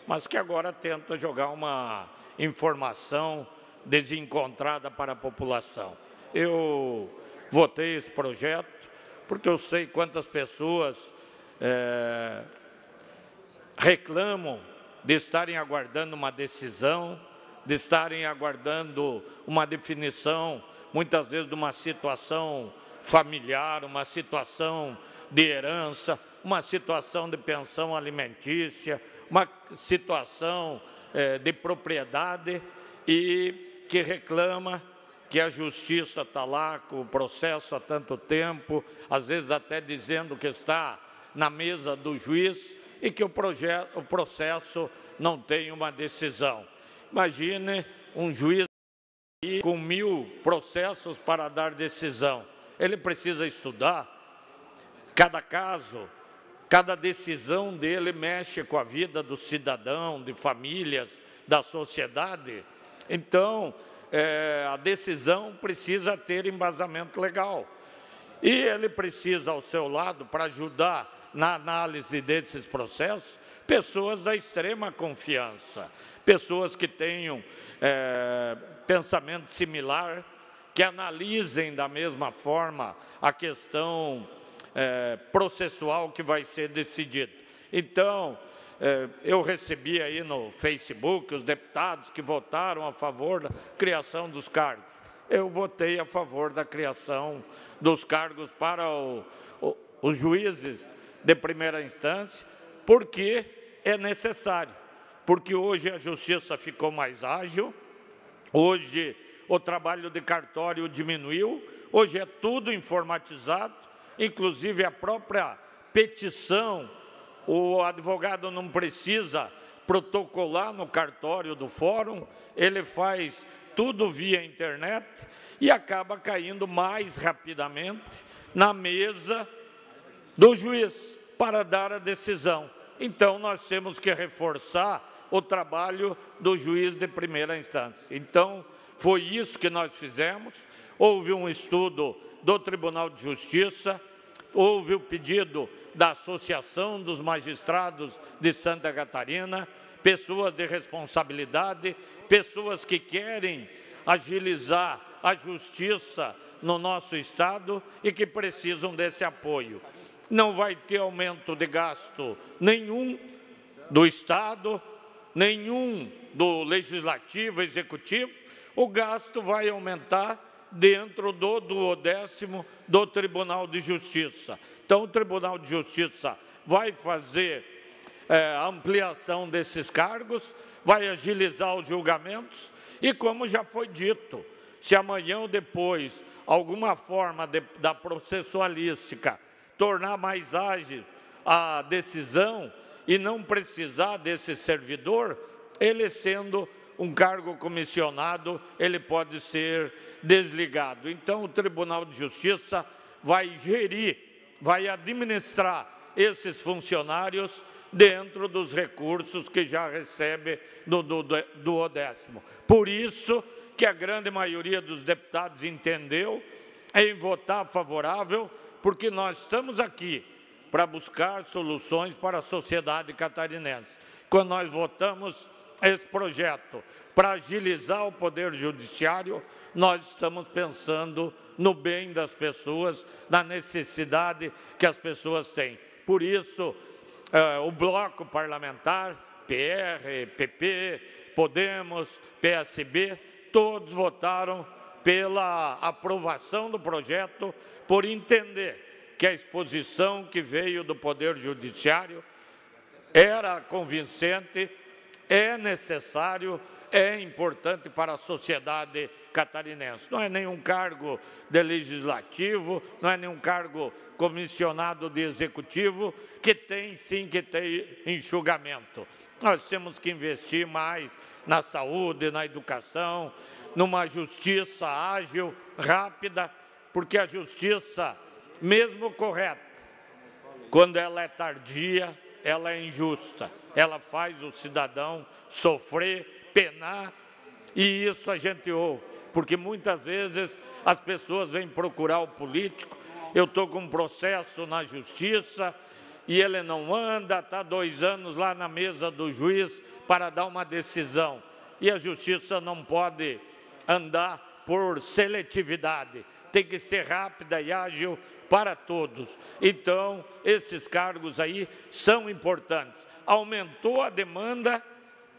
S7: mas que agora tenta jogar uma informação desencontrada para a população. eu votei esse projeto, porque eu sei quantas pessoas reclamam de estarem aguardando uma decisão, de estarem aguardando uma definição, muitas vezes de uma situação familiar, uma situação de herança, uma situação de pensão alimentícia, uma situação de propriedade e que reclama que a justiça está lá com o processo há tanto tempo, às vezes até dizendo que está na mesa do juiz e que o processo não tem uma decisão. Imagine um juiz com 1000 processos para dar decisão. Ele precisa estudar cada caso, cada decisão dele mexe com a vida do cidadão, de famílias, da sociedade. Então, a decisão precisa ter embasamento legal. E ele precisa, ao seu lado, para ajudar na análise desses processos, pessoas da extrema confiança, pessoas que tenham pensamento similar, que analisem da mesma forma a questão processual que vai ser decidida. Então, eu recebi aí no Facebook os deputados que votaram a favor da criação dos cargos. Eu votei a favor da criação dos cargos para os juízes de primeira instância, porque é necessário, porque hoje a justiça ficou mais ágil, hoje o trabalho de cartório diminuiu, hoje é tudo informatizado, inclusive a própria petição, o advogado não precisa protocolar no cartório do fórum, ele faz tudo via internet e acaba caindo mais rapidamente na mesa do juiz para dar a decisão. Então, nós temos que reforçar o trabalho do juiz de primeira instância. Então, foi isso que nós fizemos. Houve um estudo do Tribunal de Justiça, houve o pedido da Associação dos Magistrados de Santa Catarina, pessoas de responsabilidade, pessoas que querem agilizar a justiça no nosso Estado e que precisam desse apoio. Não vai ter aumento de gasto nenhum do Estado, nenhum do Legislativo, Executivo, o gasto vai aumentar dentro do 12º do Tribunal de Justiça. Então, o Tribunal de Justiça vai fazer a ampliação desses cargos, vai agilizar os julgamentos e, como já foi dito, se amanhã ou depois alguma forma da processualística tornar mais ágil a decisão e não precisar desse servidor, ele sendo um cargo comissionado, ele pode ser desligado. Então, o Tribunal de Justiça vai gerir, vai administrar esses funcionários dentro dos recursos que já recebe do 10º. Por isso que a grande maioria dos deputados entendeu em votar favorável, porque nós estamos aqui para buscar soluções para a sociedade catarinense. Quando nós votamos esse projeto para agilizar o Poder Judiciário, nós estamos pensando no bem das pessoas, na necessidade que as pessoas têm. Por isso, o bloco parlamentar, PR, PP, Podemos, PSB, todos votaram pela aprovação do projeto, por entender que a exposição que veio do Poder Judiciário era convincente, é necessário, é importante para a sociedade catarinense. Não é nenhum cargo de legislativo, não é nenhum cargo comissionado de executivo, que tem sim que ter enxugamento. Nós temos que investir mais na saúde, na educação, numa justiça ágil, rápida, porque a justiça, mesmo correta, quando ela é tardia, ela é injusta. Ela faz o cidadão sofrer, penar, e isso a gente ouve, porque muitas vezes as pessoas vêm procurar o político, eu estou com um processo na justiça e ele não anda, está 2 anos lá na mesa do juiz para dar uma decisão, e a justiça não pode andar por seletividade, tem que ser rápida e ágil para todos. Então, esses cargos aí são importantes. Aumentou a demanda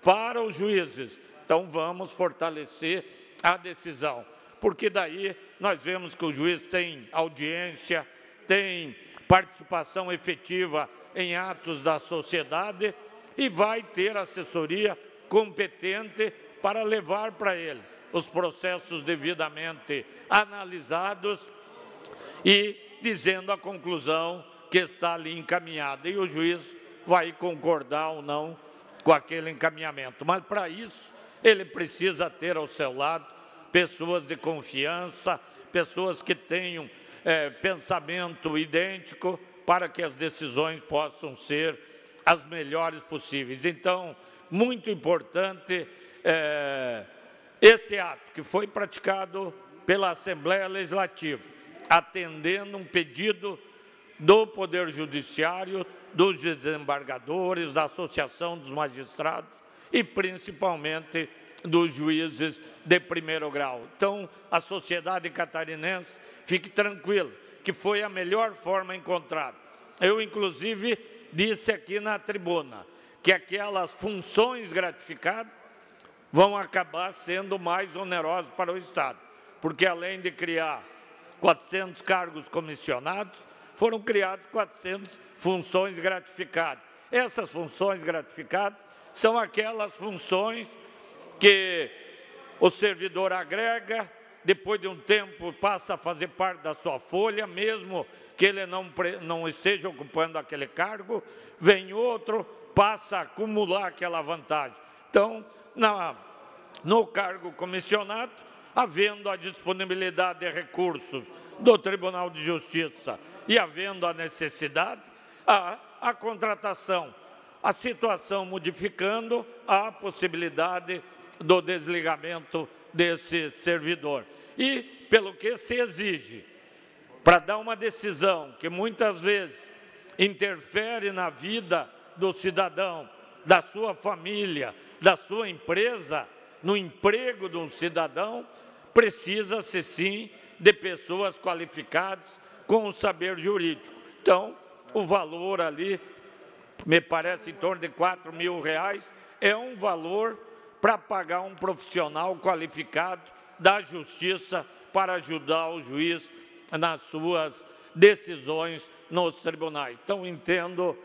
S7: para os juízes, então vamos fortalecer a decisão, porque daí nós vemos que o juiz tem audiência, tem participação efetiva em atos da sociedade e vai ter assessoria competente para levar para ele os processos devidamente analisados e dizendo a conclusão que está ali encaminhada. E o juiz vai concordar ou não com aquele encaminhamento. Mas, para isso, ele precisa ter ao seu lado pessoas de confiança, pessoas que tenham pensamento idêntico para que as decisões possam ser as melhores possíveis. Então, muito importante esse ato que foi praticado pela Assembleia Legislativa, atendendo um pedido do Poder Judiciário, dos desembargadores, da Associação dos Magistrados e, principalmente, dos juízes de primeiro grau. Então, a sociedade catarinense fique tranquila, que foi a melhor forma encontrada. Eu, inclusive, disse aqui na tribuna que aquelas funções gratificadas vão acabar sendo mais onerosas para o Estado, porque além de criar 400 cargos comissionados, foram criados 400 funções gratificadas. Essas funções gratificadas são aquelas funções que o servidor agrega, depois de um tempo passa a fazer parte da sua folha, mesmo que ele não esteja ocupando aquele cargo, vem outro, passa a acumular aquela vantagem. Então, no cargo comissionado, havendo a disponibilidade de recursos do Tribunal de Justiça e havendo a necessidade, a contratação, a situação modificando, a possibilidade do desligamento desse servidor. E, pelo que se exige, para dar uma decisão que muitas vezes interfere na vida do cidadão, da sua família, da sua empresa, no emprego de um cidadão, precisa-se sim de pessoas qualificadas com o saber jurídico. Então, o valor ali, me parece em torno de R$4.000, é um valor para pagar um profissional qualificado da justiça para ajudar o juiz nas suas decisões nos tribunais. Então, entendo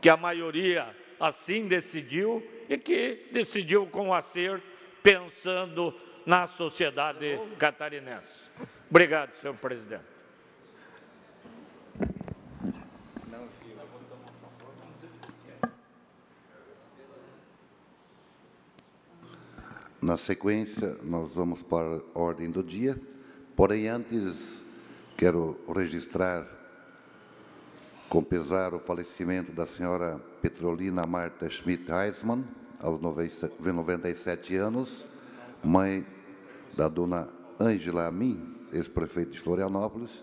S7: que a maioria assim decidiu e que decidiu com acerto, pensando na sociedade catarinense. Obrigado, senhor presidente.
S1: Na sequência, nós vamos para a ordem do dia. Porém, antes, quero registrar com pesar o falecimento da senhora Petrolina Marta Schmidt-Heismann, aos 97 anos, mãe da dona Ângela Amin, ex-prefeito de Florianópolis,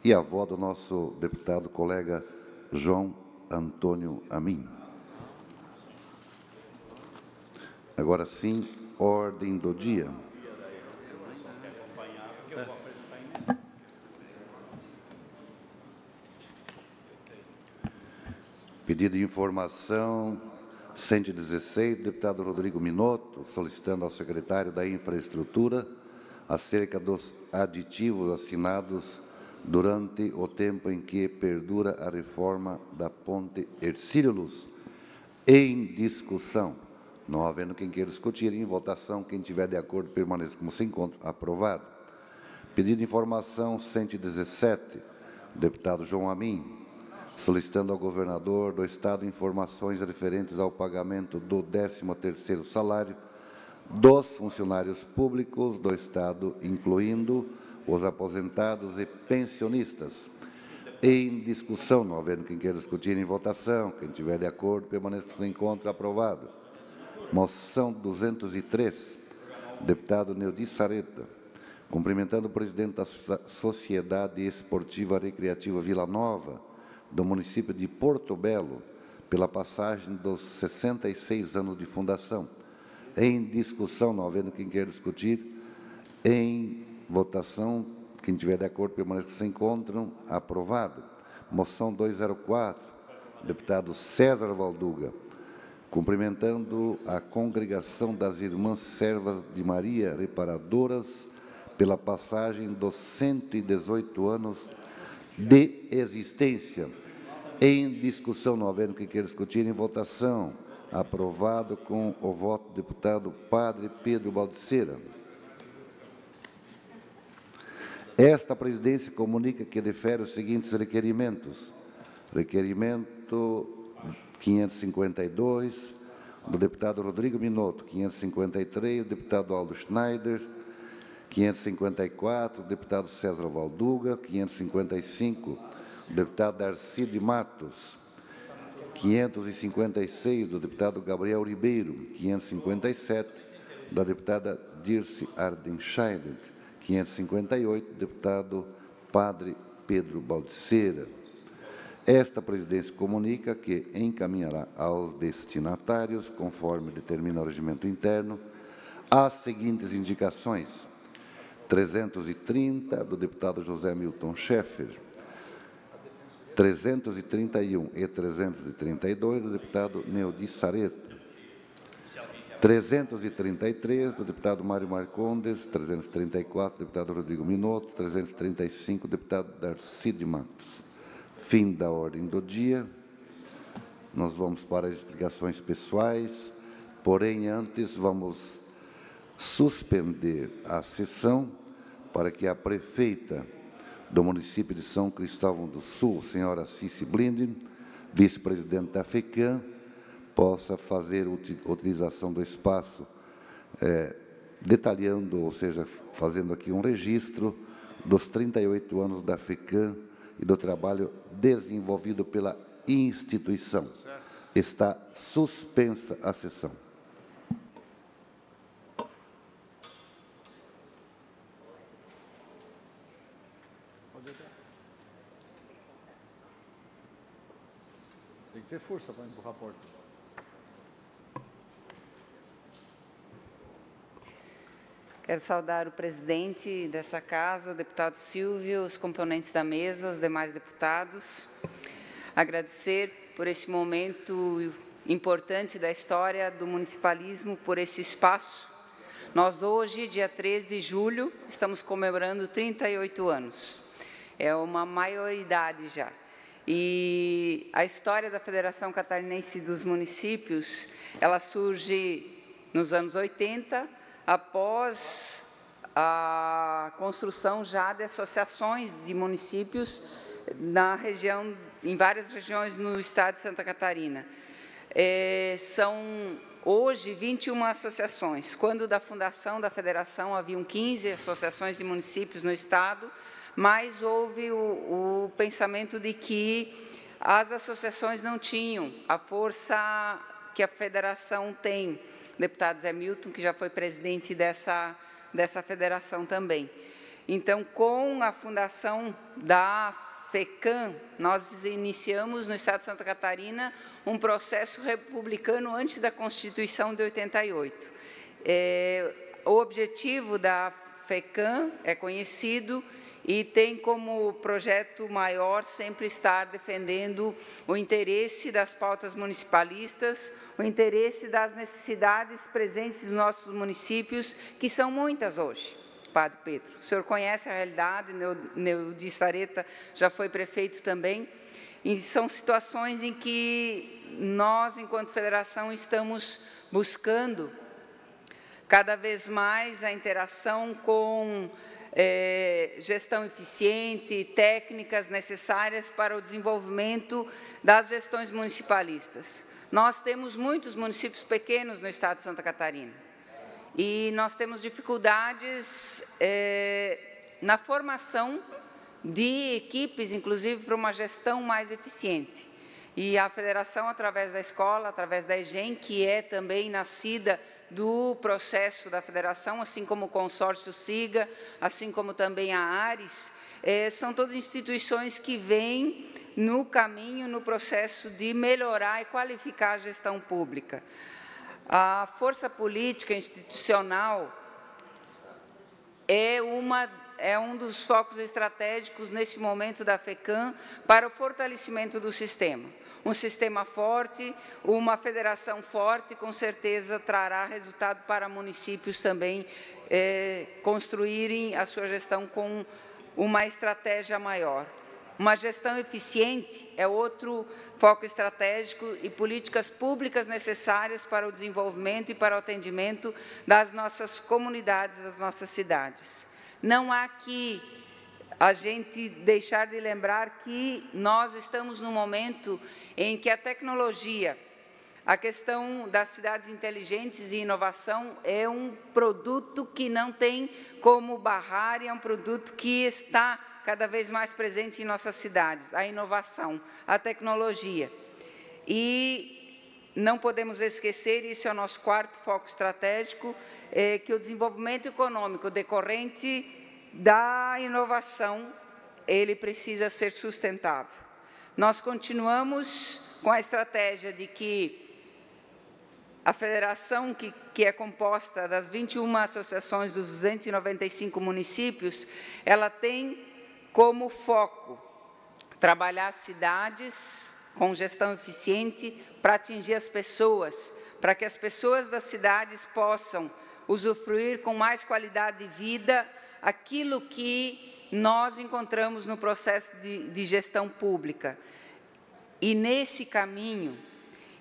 S1: e avó do nosso deputado colega João Antônio Amin. Agora sim, ordem do dia. Pedido de informação 116, deputado Rodrigo Minotto, solicitando ao secretário da Infraestrutura acerca dos aditivos assinados durante o tempo em que perdura a reforma da ponte Hercílio Luz. Em discussão. Não havendo quem queira discutir, em votação, quem tiver de acordo permaneça como se encontra. Aprovado. Pedido de informação 117, deputado João Amin, solicitando ao governador do Estado informações referentes ao pagamento do 13º salário dos funcionários públicos do Estado, incluindo os aposentados e pensionistas. Em discussão, não havendo quem queira discutir, em votação, quem tiver de acordo permaneça como se encontra. Aprovado. Moção 203, deputado Neudi Sareta, cumprimentando o presidente da Sociedade Esportiva Recreativa Vila Nova, do município de Porto Belo, pela passagem dos 66 anos de fundação. Em discussão, não havendo quem queira discutir, Em votação, quem tiver de acordo, permaneça que se encontram. Aprovado. Moção 204, deputado César Valduga, cumprimentando a congregação das Irmãs Servas de Maria Reparadoras pela passagem dos 118 anos de existência. Em discussão, não havendo quem queira discutir, em votação. Aprovado com o voto do deputado Padre Pedro Baldiceira. Esta presidência comunica que defere os seguintes requerimentos. Requerimento 552, do deputado Rodrigo Minotto, 553, do deputado Aldo Schneider, 554, do deputado César Valduga, 555, do deputado Darcy de Matos, 556, do deputado Gabriel Ribeiro, 557, da deputada Dirce Ardenscheider, 558, deputado Padre Pedro Baldiceira. Esta presidência comunica que encaminhará aos destinatários, conforme determina o regimento interno, as seguintes indicações: 330, do deputado José Milton Schaeffer, 331 e 332, do deputado Neudi Sareta, 333, do deputado Mário Marcondes, 334, do deputado Rodrigo Minotto, 335, do deputado Darcy de Matos. Fim da ordem do dia. Nós vamos para as explicações pessoais, porém, antes vamos suspender a sessão para que a prefeita do município de São Cristóvão do Sul, senhora Cici Blinden, vice-presidente da FECAM, possa fazer utilização do espaço, detalhando, ou seja, fazendo aqui um registro dos 38 anos da FECAM e do trabalho desenvolvido pela instituição. Está suspensa a sessão.
S6: Tem que ter força para empurrar a porta.
S8: Quero saudar o presidente dessa casa, o deputado Silvio, os componentes da mesa, os demais deputados. Agradecer por esse momento importante da história do municipalismo, por esse espaço. Nós hoje, dia 13 de julho, estamos comemorando 38 anos. É uma maioridade já. E a história da Federação Catarinense dos Municípios, ela surge nos anos 80, após a construção já de associações de municípios na região, em várias regiões no estado de Santa Catarina. São hoje 21 associações. Quando da fundação da federação haviam 15 associações de municípios no estado, mas houve o pensamento de que as associações não tinham a força que a federação tem. O deputado Zé Milton, que já foi presidente dessa federação também. Então, com a fundação da FECAM, nós iniciamos no estado de Santa Catarina um processo republicano antes da Constituição de 88. O objetivo da FECAM é conhecido e tem como projeto maior sempre estar defendendo o interesse das pautas municipalistas, o interesse das necessidades presentes nos nossos municípios, que são muitas hoje, Padre Pedro. O senhor conhece a realidade, Neudi Sareta já foi prefeito também, e são situações em que nós, enquanto federação, estamos buscando cada vez mais a interação com gestão eficiente, técnicas necessárias para o desenvolvimento das gestões municipalistas. Nós temos muitos municípios pequenos no estado de Santa Catarina e nós temos dificuldades na formação de equipes, inclusive para uma gestão mais eficiente. E a federação, através da escola, através da EGEM, que é também nascida do processo da federação, assim como o consórcio SIGA, assim como também a ARES, são todas instituições que vêm no caminho, no processo de melhorar e qualificar a gestão pública. A força política institucional é um dos focos estratégicos neste momento da FECAM para o fortalecimento do sistema. Um sistema forte, uma federação forte, com certeza trará resultado para municípios também construírem a sua gestão com uma estratégia maior. Uma gestão eficiente é outro foco estratégico e políticas públicas necessárias para o desenvolvimento e para o atendimento das nossas comunidades, das nossas cidades. Não há que a gente deixar de lembrar que nós estamos num momento em que a tecnologia, a questão das cidades inteligentes e inovação é um produto que não tem como barrar, é um produto que está cada vez mais presente em nossas cidades, a inovação, a tecnologia. E não podemos esquecer, isso é o nosso quarto foco estratégico, que o desenvolvimento econômico decorrente da inovação, ele precisa ser sustentável. Nós continuamos com a estratégia de que a federação, que é composta das 21 associações dos 295 municípios, ela tem como foco trabalhar as cidades com gestão eficiente para atingir as pessoas, para que as pessoas das cidades possam usufruir com mais qualidade de vida aquilo que nós encontramos no processo de gestão pública. E, nesse caminho,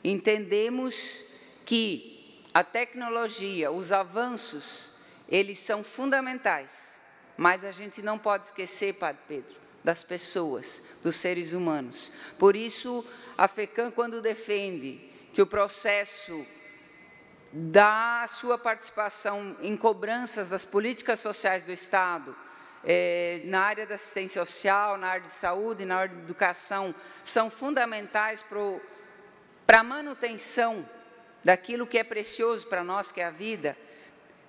S8: entendemos que a tecnologia, os avanços, eles são fundamentais, mas a gente não pode esquecer, Padre Pedro, das pessoas, dos seres humanos. Por isso, a FECAM, quando defende que o processo da sua participação em cobranças das políticas sociais do Estado, na área da assistência social, na área de saúde, na área de educação, são fundamentais para a manutenção daquilo que é precioso para nós, que é a vida,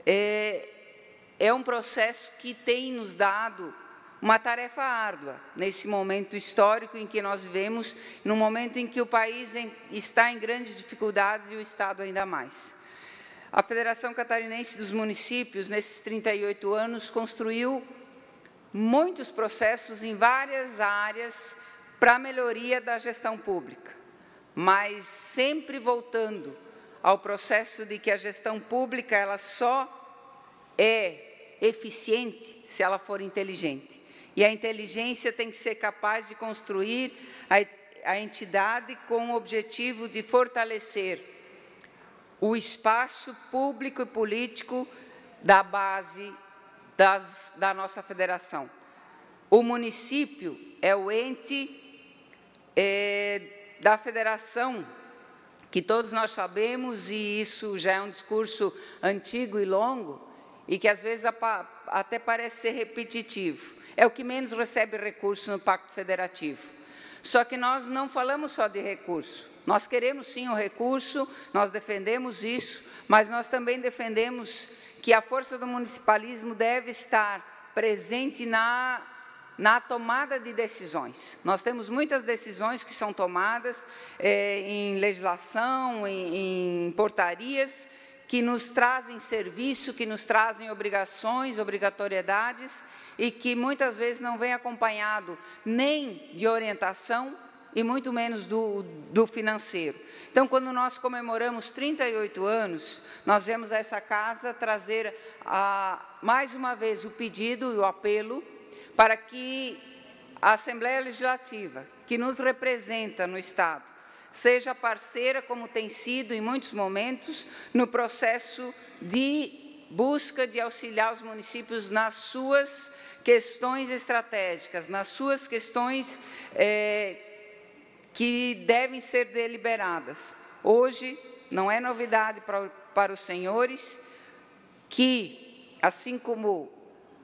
S8: é um processo que tem nos dado uma tarefa árdua, nesse momento histórico em que nós vivemos, no momento em que o país está em grandes dificuldades e o Estado ainda mais. A Federação Catarinense dos Municípios, nesses 38 anos, construiu muitos processos em várias áreas para a melhoria da gestão pública, mas sempre voltando ao processo de que a gestão pública ela só é eficiente se ela for inteligente. E a inteligência tem que ser capaz de construir a entidade com o objetivo de fortalecer o espaço público e político da base da nossa federação. O município é o ente da federação, que todos nós sabemos, e isso já é um discurso antigo e longo, e que às vezes até parece ser repetitivo. É o que menos recebe recurso no Pacto Federativo. Só que nós não falamos só de recurso. Nós queremos sim o recurso, nós defendemos isso, mas nós também defendemos que a força do municipalismo deve estar presente na tomada de decisões. Nós temos muitas decisões que são tomadas em legislação, em portarias, que nos trazem serviço, que nos trazem obrigações, obrigatoriedades, e que muitas vezes não vem acompanhado nem de orientação e muito menos do financeiro. Então, quando nós comemoramos 38 anos, nós viemos a essa casa trazer mais uma vez o pedido e o apelo para que a Assembleia Legislativa, que nos representa no Estado, seja parceira, como tem sido em muitos momentos, no processo de busca de auxiliar os municípios nas suas questões estratégicas, nas suas questões que devem ser deliberadas. Hoje, não é novidade para os senhores que, assim como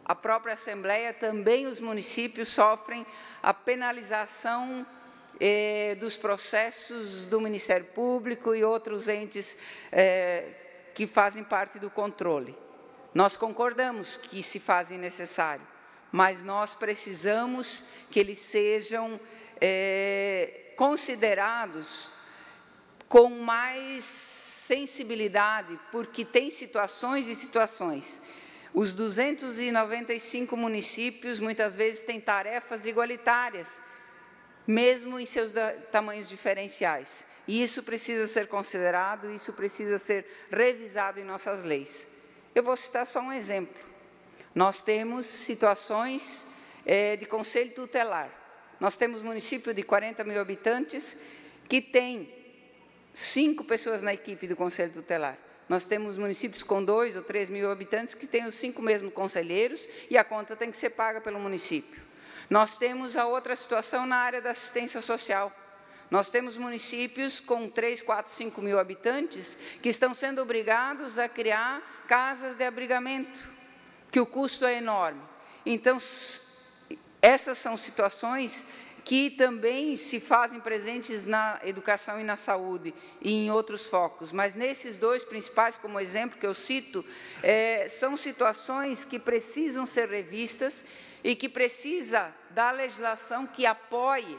S8: a própria Assembleia, também os municípios sofrem a penalização dos processos do Ministério Público e outros entes que fazem parte do controle. Nós concordamos que se fazem necessário, mas nós precisamos que eles sejam considerados com mais sensibilidade, porque tem situações e situações. Os 295 municípios, muitas vezes, têm tarefas igualitárias, mesmo em seus tamanhos diferenciais. E isso precisa ser considerado, isso precisa ser revisado em nossas leis. Eu vou citar só um exemplo. Nós temos situações de conselho tutelar. Nós temos município de 40 mil habitantes que tem 5 pessoas na equipe do conselho tutelar. Nós temos municípios com 2 ou 3 mil habitantes que têm os 5 mesmos conselheiros e a conta tem que ser paga pelo município. Nós temos a outra situação na área da assistência social. Nós temos municípios com 3, 4, 5 mil habitantes que estão sendo obrigados a criar casas de abrigamento, que o custo é enorme. Então, essas são situações que também se fazem presentes na educação e na saúde e em outros focos. Mas nesses dois principais, como exemplo que eu cito, são situações que precisam ser revistas e que precisa da legislação que apoie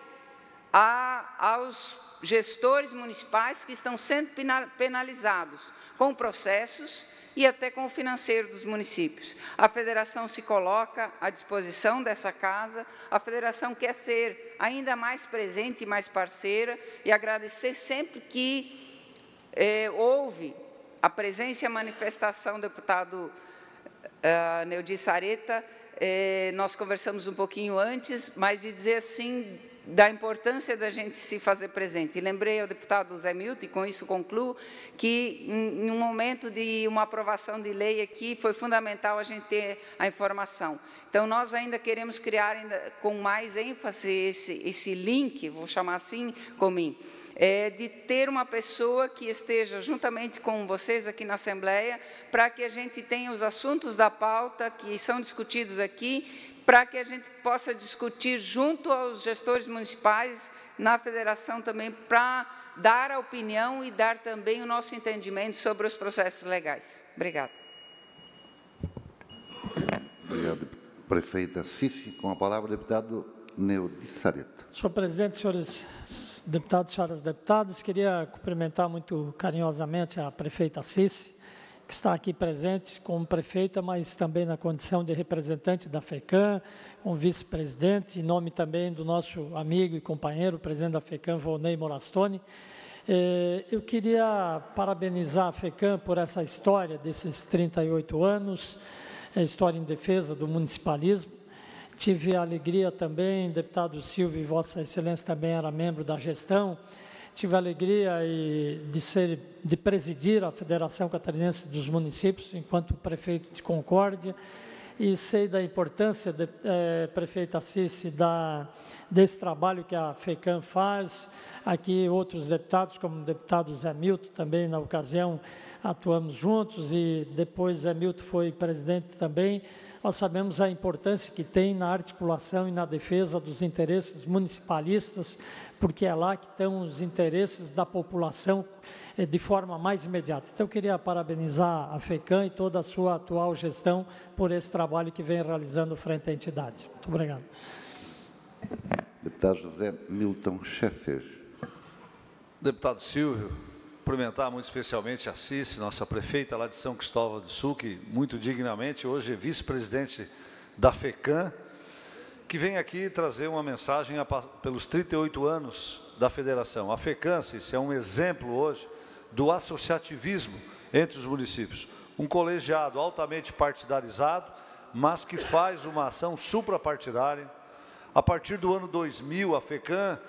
S8: aos gestores municipais que estão sendo penalizados com processos e até com o financeiro dos municípios. A federação se coloca à disposição dessa casa, a federação quer ser ainda mais presente e mais parceira e agradecer sempre que houve a presença e a manifestação do deputado Neudi Sareta. Nós conversamos um pouquinho antes, mas de dizer assim, da importância da gente se fazer presente. E lembrei ao deputado Zé Milton, e com isso concluo, que em um momento de uma aprovação de lei aqui, foi fundamental a gente ter a informação. Então, nós ainda queremos criar com mais ênfase esse link, vou chamar assim, comigo, de ter uma pessoa que esteja juntamente com vocês aqui na Assembleia, para que a gente tenha os assuntos da pauta que são discutidos aqui, para que a gente possa discutir junto aos gestores municipais, na federação também, para dar a opinião e dar também o nosso entendimento sobre os processos legais. Obrigada.
S1: Obrigado, prefeita Cici. Com a palavra, o deputado Neudi Sareta.
S9: Senhor presidente, senhores deputados, senhoras deputadas, queria cumprimentar muito carinhosamente a prefeita Cici, que está aqui presente como prefeita, mas também na condição de representante da FECAM, como vice-presidente, em nome também do nosso amigo e companheiro, o presidente da FECAM, Volney Morastoni. Eu queria parabenizar a FECAM por essa história desses 38 anos, a história em defesa do municipalismo. Tive a alegria também, deputado Silvio, e Vossa Excelência também era membro da gestão, tive a alegria de presidir a Federação Catarinense dos Municípios, enquanto prefeito de Concórdia, e sei da importância, prefeita Cici, desse trabalho que a FECAM faz. Aqui outros deputados, como o deputado Zé Milton, também na ocasião atuamos juntos, e depois Zé Milton foi presidente também. Nós sabemos a importância que tem na articulação e na defesa dos interesses municipalistas, porque é lá que estão os interesses da população de forma mais imediata. Então, eu queria parabenizar a FECAM e toda a sua atual gestão por esse trabalho que vem realizando frente à entidade. Muito obrigado.
S1: Deputado José Milton Schaeffer.
S10: Deputado Silvio, cumprimentar muito especialmente a Cici, nossa prefeita lá de São Cristóvão do Sul, que muito dignamente hoje é vice-presidente da FECAM, que vem aqui trazer uma mensagem pelos 38 anos da federação. A FECAM, Cici, é um exemplo hoje do associativismo entre os municípios. Um colegiado altamente partidarizado, mas que faz uma ação suprapartidária. A partir do ano 2000, a FECAM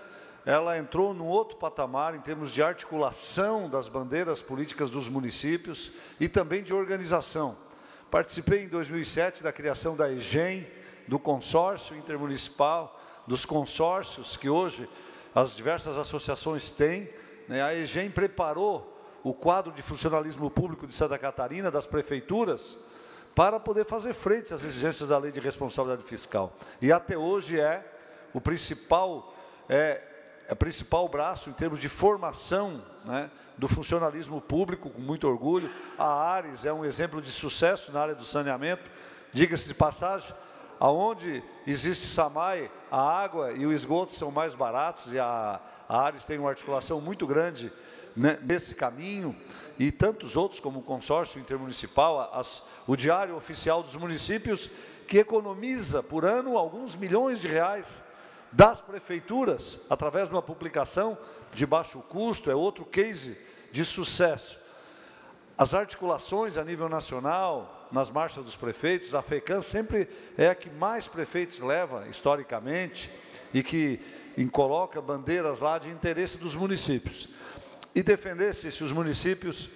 S10: ela entrou num outro patamar em termos de articulação das bandeiras políticas dos municípios e também de organização. Participei em 2007 da criação da EGEM, do consórcio intermunicipal, dos consórcios que hoje as diversas associações têm. A EGEM preparou o quadro de funcionalismo público de Santa Catarina, das prefeituras, para poder fazer frente às exigências da Lei de Responsabilidade Fiscal. E até hoje é o principal braço em termos de formação, do funcionalismo público, com muito orgulho. A Ares é um exemplo de sucesso na área do saneamento. Diga-se de passagem, aonde existe SAMAI, a água e o esgoto são mais baratos e a A Ares tem uma articulação muito grande nesse caminho, e tantos outros, como o consórcio intermunicipal, o Diário Oficial dos Municípios, que economiza por ano alguns milhões de reais das prefeituras, através de uma publicação de baixo custo, é outro case de sucesso. As articulações a nível nacional, nas marchas dos prefeitos, a FECAM sempre é a que mais prefeitos leva, historicamente, e que coloca bandeiras lá de interesse dos municípios. E defender-se os municípios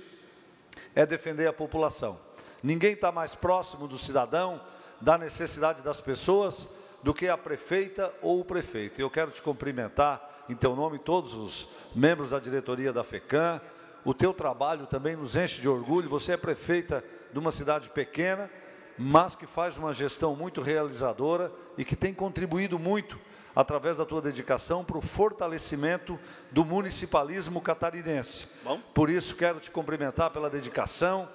S10: é defender a população. Ninguém está mais próximo do cidadão, da necessidade das pessoas, do que a prefeita ou o prefeito. Eu quero te cumprimentar, em teu nome, todos os membros da diretoria da FECAM. O teu trabalho também nos enche de orgulho. Você é prefeita de uma cidade pequena, mas que faz uma gestão muito realizadora e que tem contribuído muito, através da tua dedicação, para o fortalecimento do municipalismo catarinense. Por isso, quero te cumprimentar pela dedicação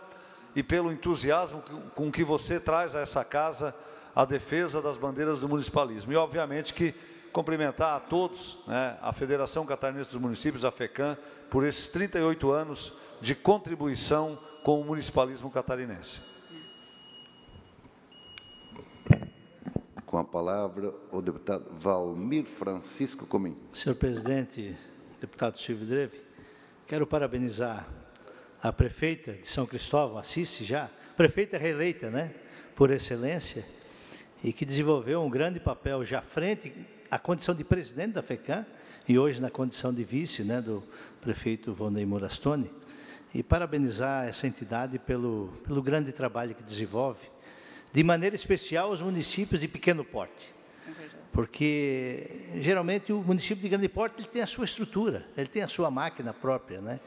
S10: e pelo entusiasmo com que você traz a essa casa a defesa das bandeiras do municipalismo. E, obviamente, que cumprimentar a todos, né, a Federação Catarinense dos Municípios, a FECAM, por esses 38 anos de contribuição com o municipalismo catarinense.
S1: Com a palavra, o deputado Valmir Francisco Comim.
S11: Senhor presidente, deputado Silvio Dreve, quero parabenizar a prefeita de São Cristóvão, a Cici, já, prefeita reeleita, né, por excelência, e que desenvolveu um grande papel já frente à condição de presidente da FECAM, e hoje na condição de vice, né, do prefeito Vonei Morastone, e parabenizar essa entidade pelo grande trabalho que desenvolve, de maneira especial os municípios de pequeno porte, porque geralmente o município de grande porte ele tem a sua estrutura, ele tem a sua máquina própria, né?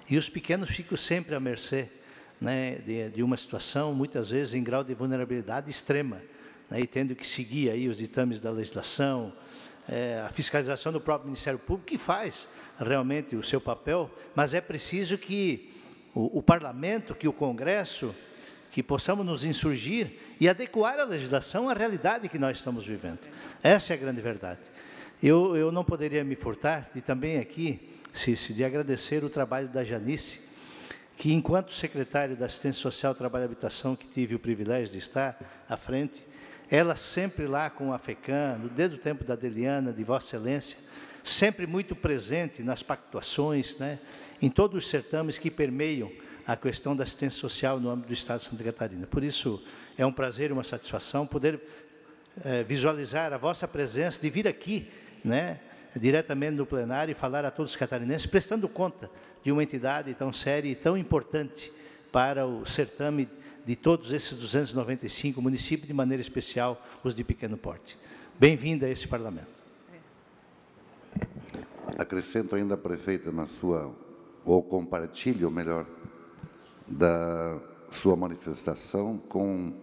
S11: E os pequenos ficam sempre à mercê, né, de uma situação, muitas vezes em grau de vulnerabilidade extrema, né, e tendo que seguir aí os ditames da legislação, a fiscalização do próprio Ministério Público, que faz realmente o seu papel, mas é preciso que o Parlamento, que o Congresso, que possamos nos insurgir e adequar a legislação à realidade que nós estamos vivendo. Essa é a grande verdade. Eu não poderia me furtar de também aqui, Cici, de agradecer o trabalho da Janice, que enquanto secretário da Assistência Social, Trabalho e Habitação, que tive o privilégio de estar à frente, ela sempre lá com a FECAM, desde o tempo da Deliana, de Vossa Excelência, sempre muito presente nas pactuações, né, em todos os certames que permeiam a questão da assistência social no âmbito do Estado de Santa Catarina. Por isso, é um prazer e uma satisfação poder visualizar a vossa presença, de vir aqui, né, diretamente no plenário e falar a todos os catarinenses, prestando conta de uma entidade tão séria e tão importante para o certame de todos esses 295 municípios, de maneira especial os de pequeno porte. Bem-vinda a esse Parlamento.
S1: Acrescento ainda, prefeita, na sua, ou compartilho, melhor, da sua manifestação com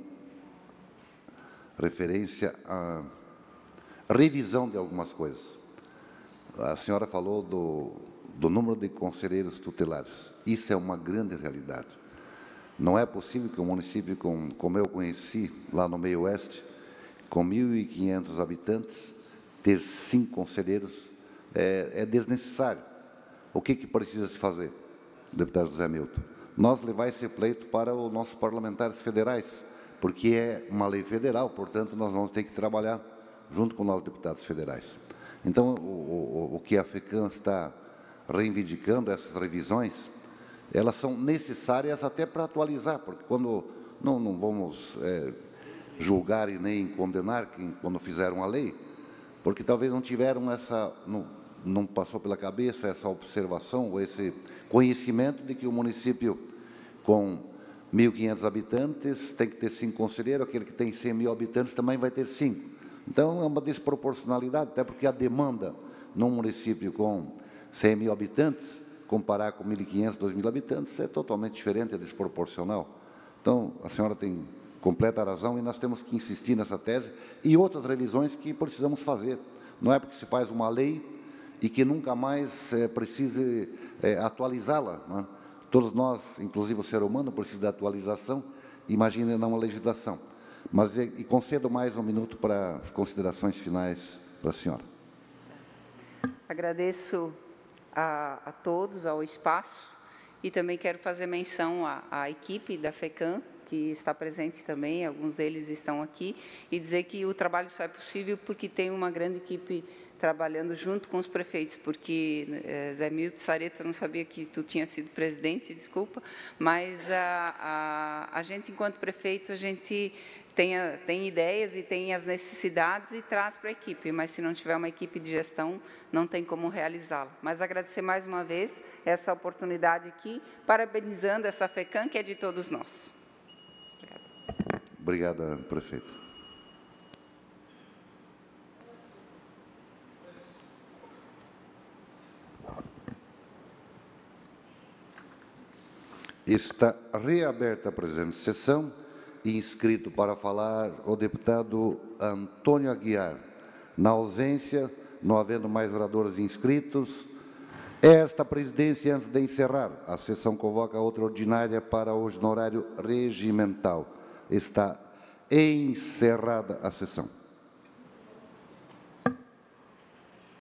S1: referência à revisão de algumas coisas. A senhora falou do número de conselheiros tutelares. Isso é uma grande realidade. Não é possível que um município, como eu conheci, lá no meio oeste, com 1.500 habitantes, ter 5 conselheiros é desnecessário. O que precisa se fazer, deputado José Milton? Nós levar esse pleito para os nossos parlamentares federais, porque é uma lei federal, portanto, nós vamos ter que trabalhar junto com os nossos deputados federais. Então, o que a FECAM está reivindicando, essas revisões, elas são necessárias até para atualizar, porque quando não vamos julgar e nem condenar quando fizeram a lei, porque talvez não tiveram não passou pela cabeça essa observação ou esse conhecimento de que o município com 1.500 habitantes tem que ter 5 conselheiros, aquele que tem 100.000 habitantes também vai ter 5. Então, é uma desproporcionalidade, até porque a demanda num município com 100.000 habitantes, comparar com 1.500, 2.000 habitantes, é totalmente diferente, é desproporcional. Então, a senhora tem completa razão e nós temos que insistir nessa tese e outras revisões que precisamos fazer. Não é porque se faz uma lei e que nunca mais precise atualizá-la, né? Todos nós, inclusive o ser humano, precisa de atualização, imagine não uma legislação. Mas concedo mais um minuto para as considerações finais para a senhora.
S8: Agradeço a todos, ao espaço, e também quero fazer menção à equipe da FECAM, que está presente também, alguns deles estão aqui, e dizer que o trabalho só é possível porque tem uma grande equipe trabalhando junto com os prefeitos, porque, Zé Milton Sareta, eu não sabia que tu tinha sido presidente, desculpa, mas a gente, enquanto prefeito, a gente tem ideias e tem as necessidades e traz para a equipe, mas se não tiver uma equipe de gestão, não tem como realizá-la. Mas agradecer mais uma vez essa oportunidade aqui, parabenizando essa FECAM, que é de todos nós.
S1: Obrigada, prefeito. Está reaberta a presente sessão. Inscrito para falar o deputado Antônio Aguiar. Na ausência, não havendo mais oradores inscritos, esta presidência, antes de encerrar, a sessão convoca outra ordinária para hoje no horário regimental. Está encerrada a sessão.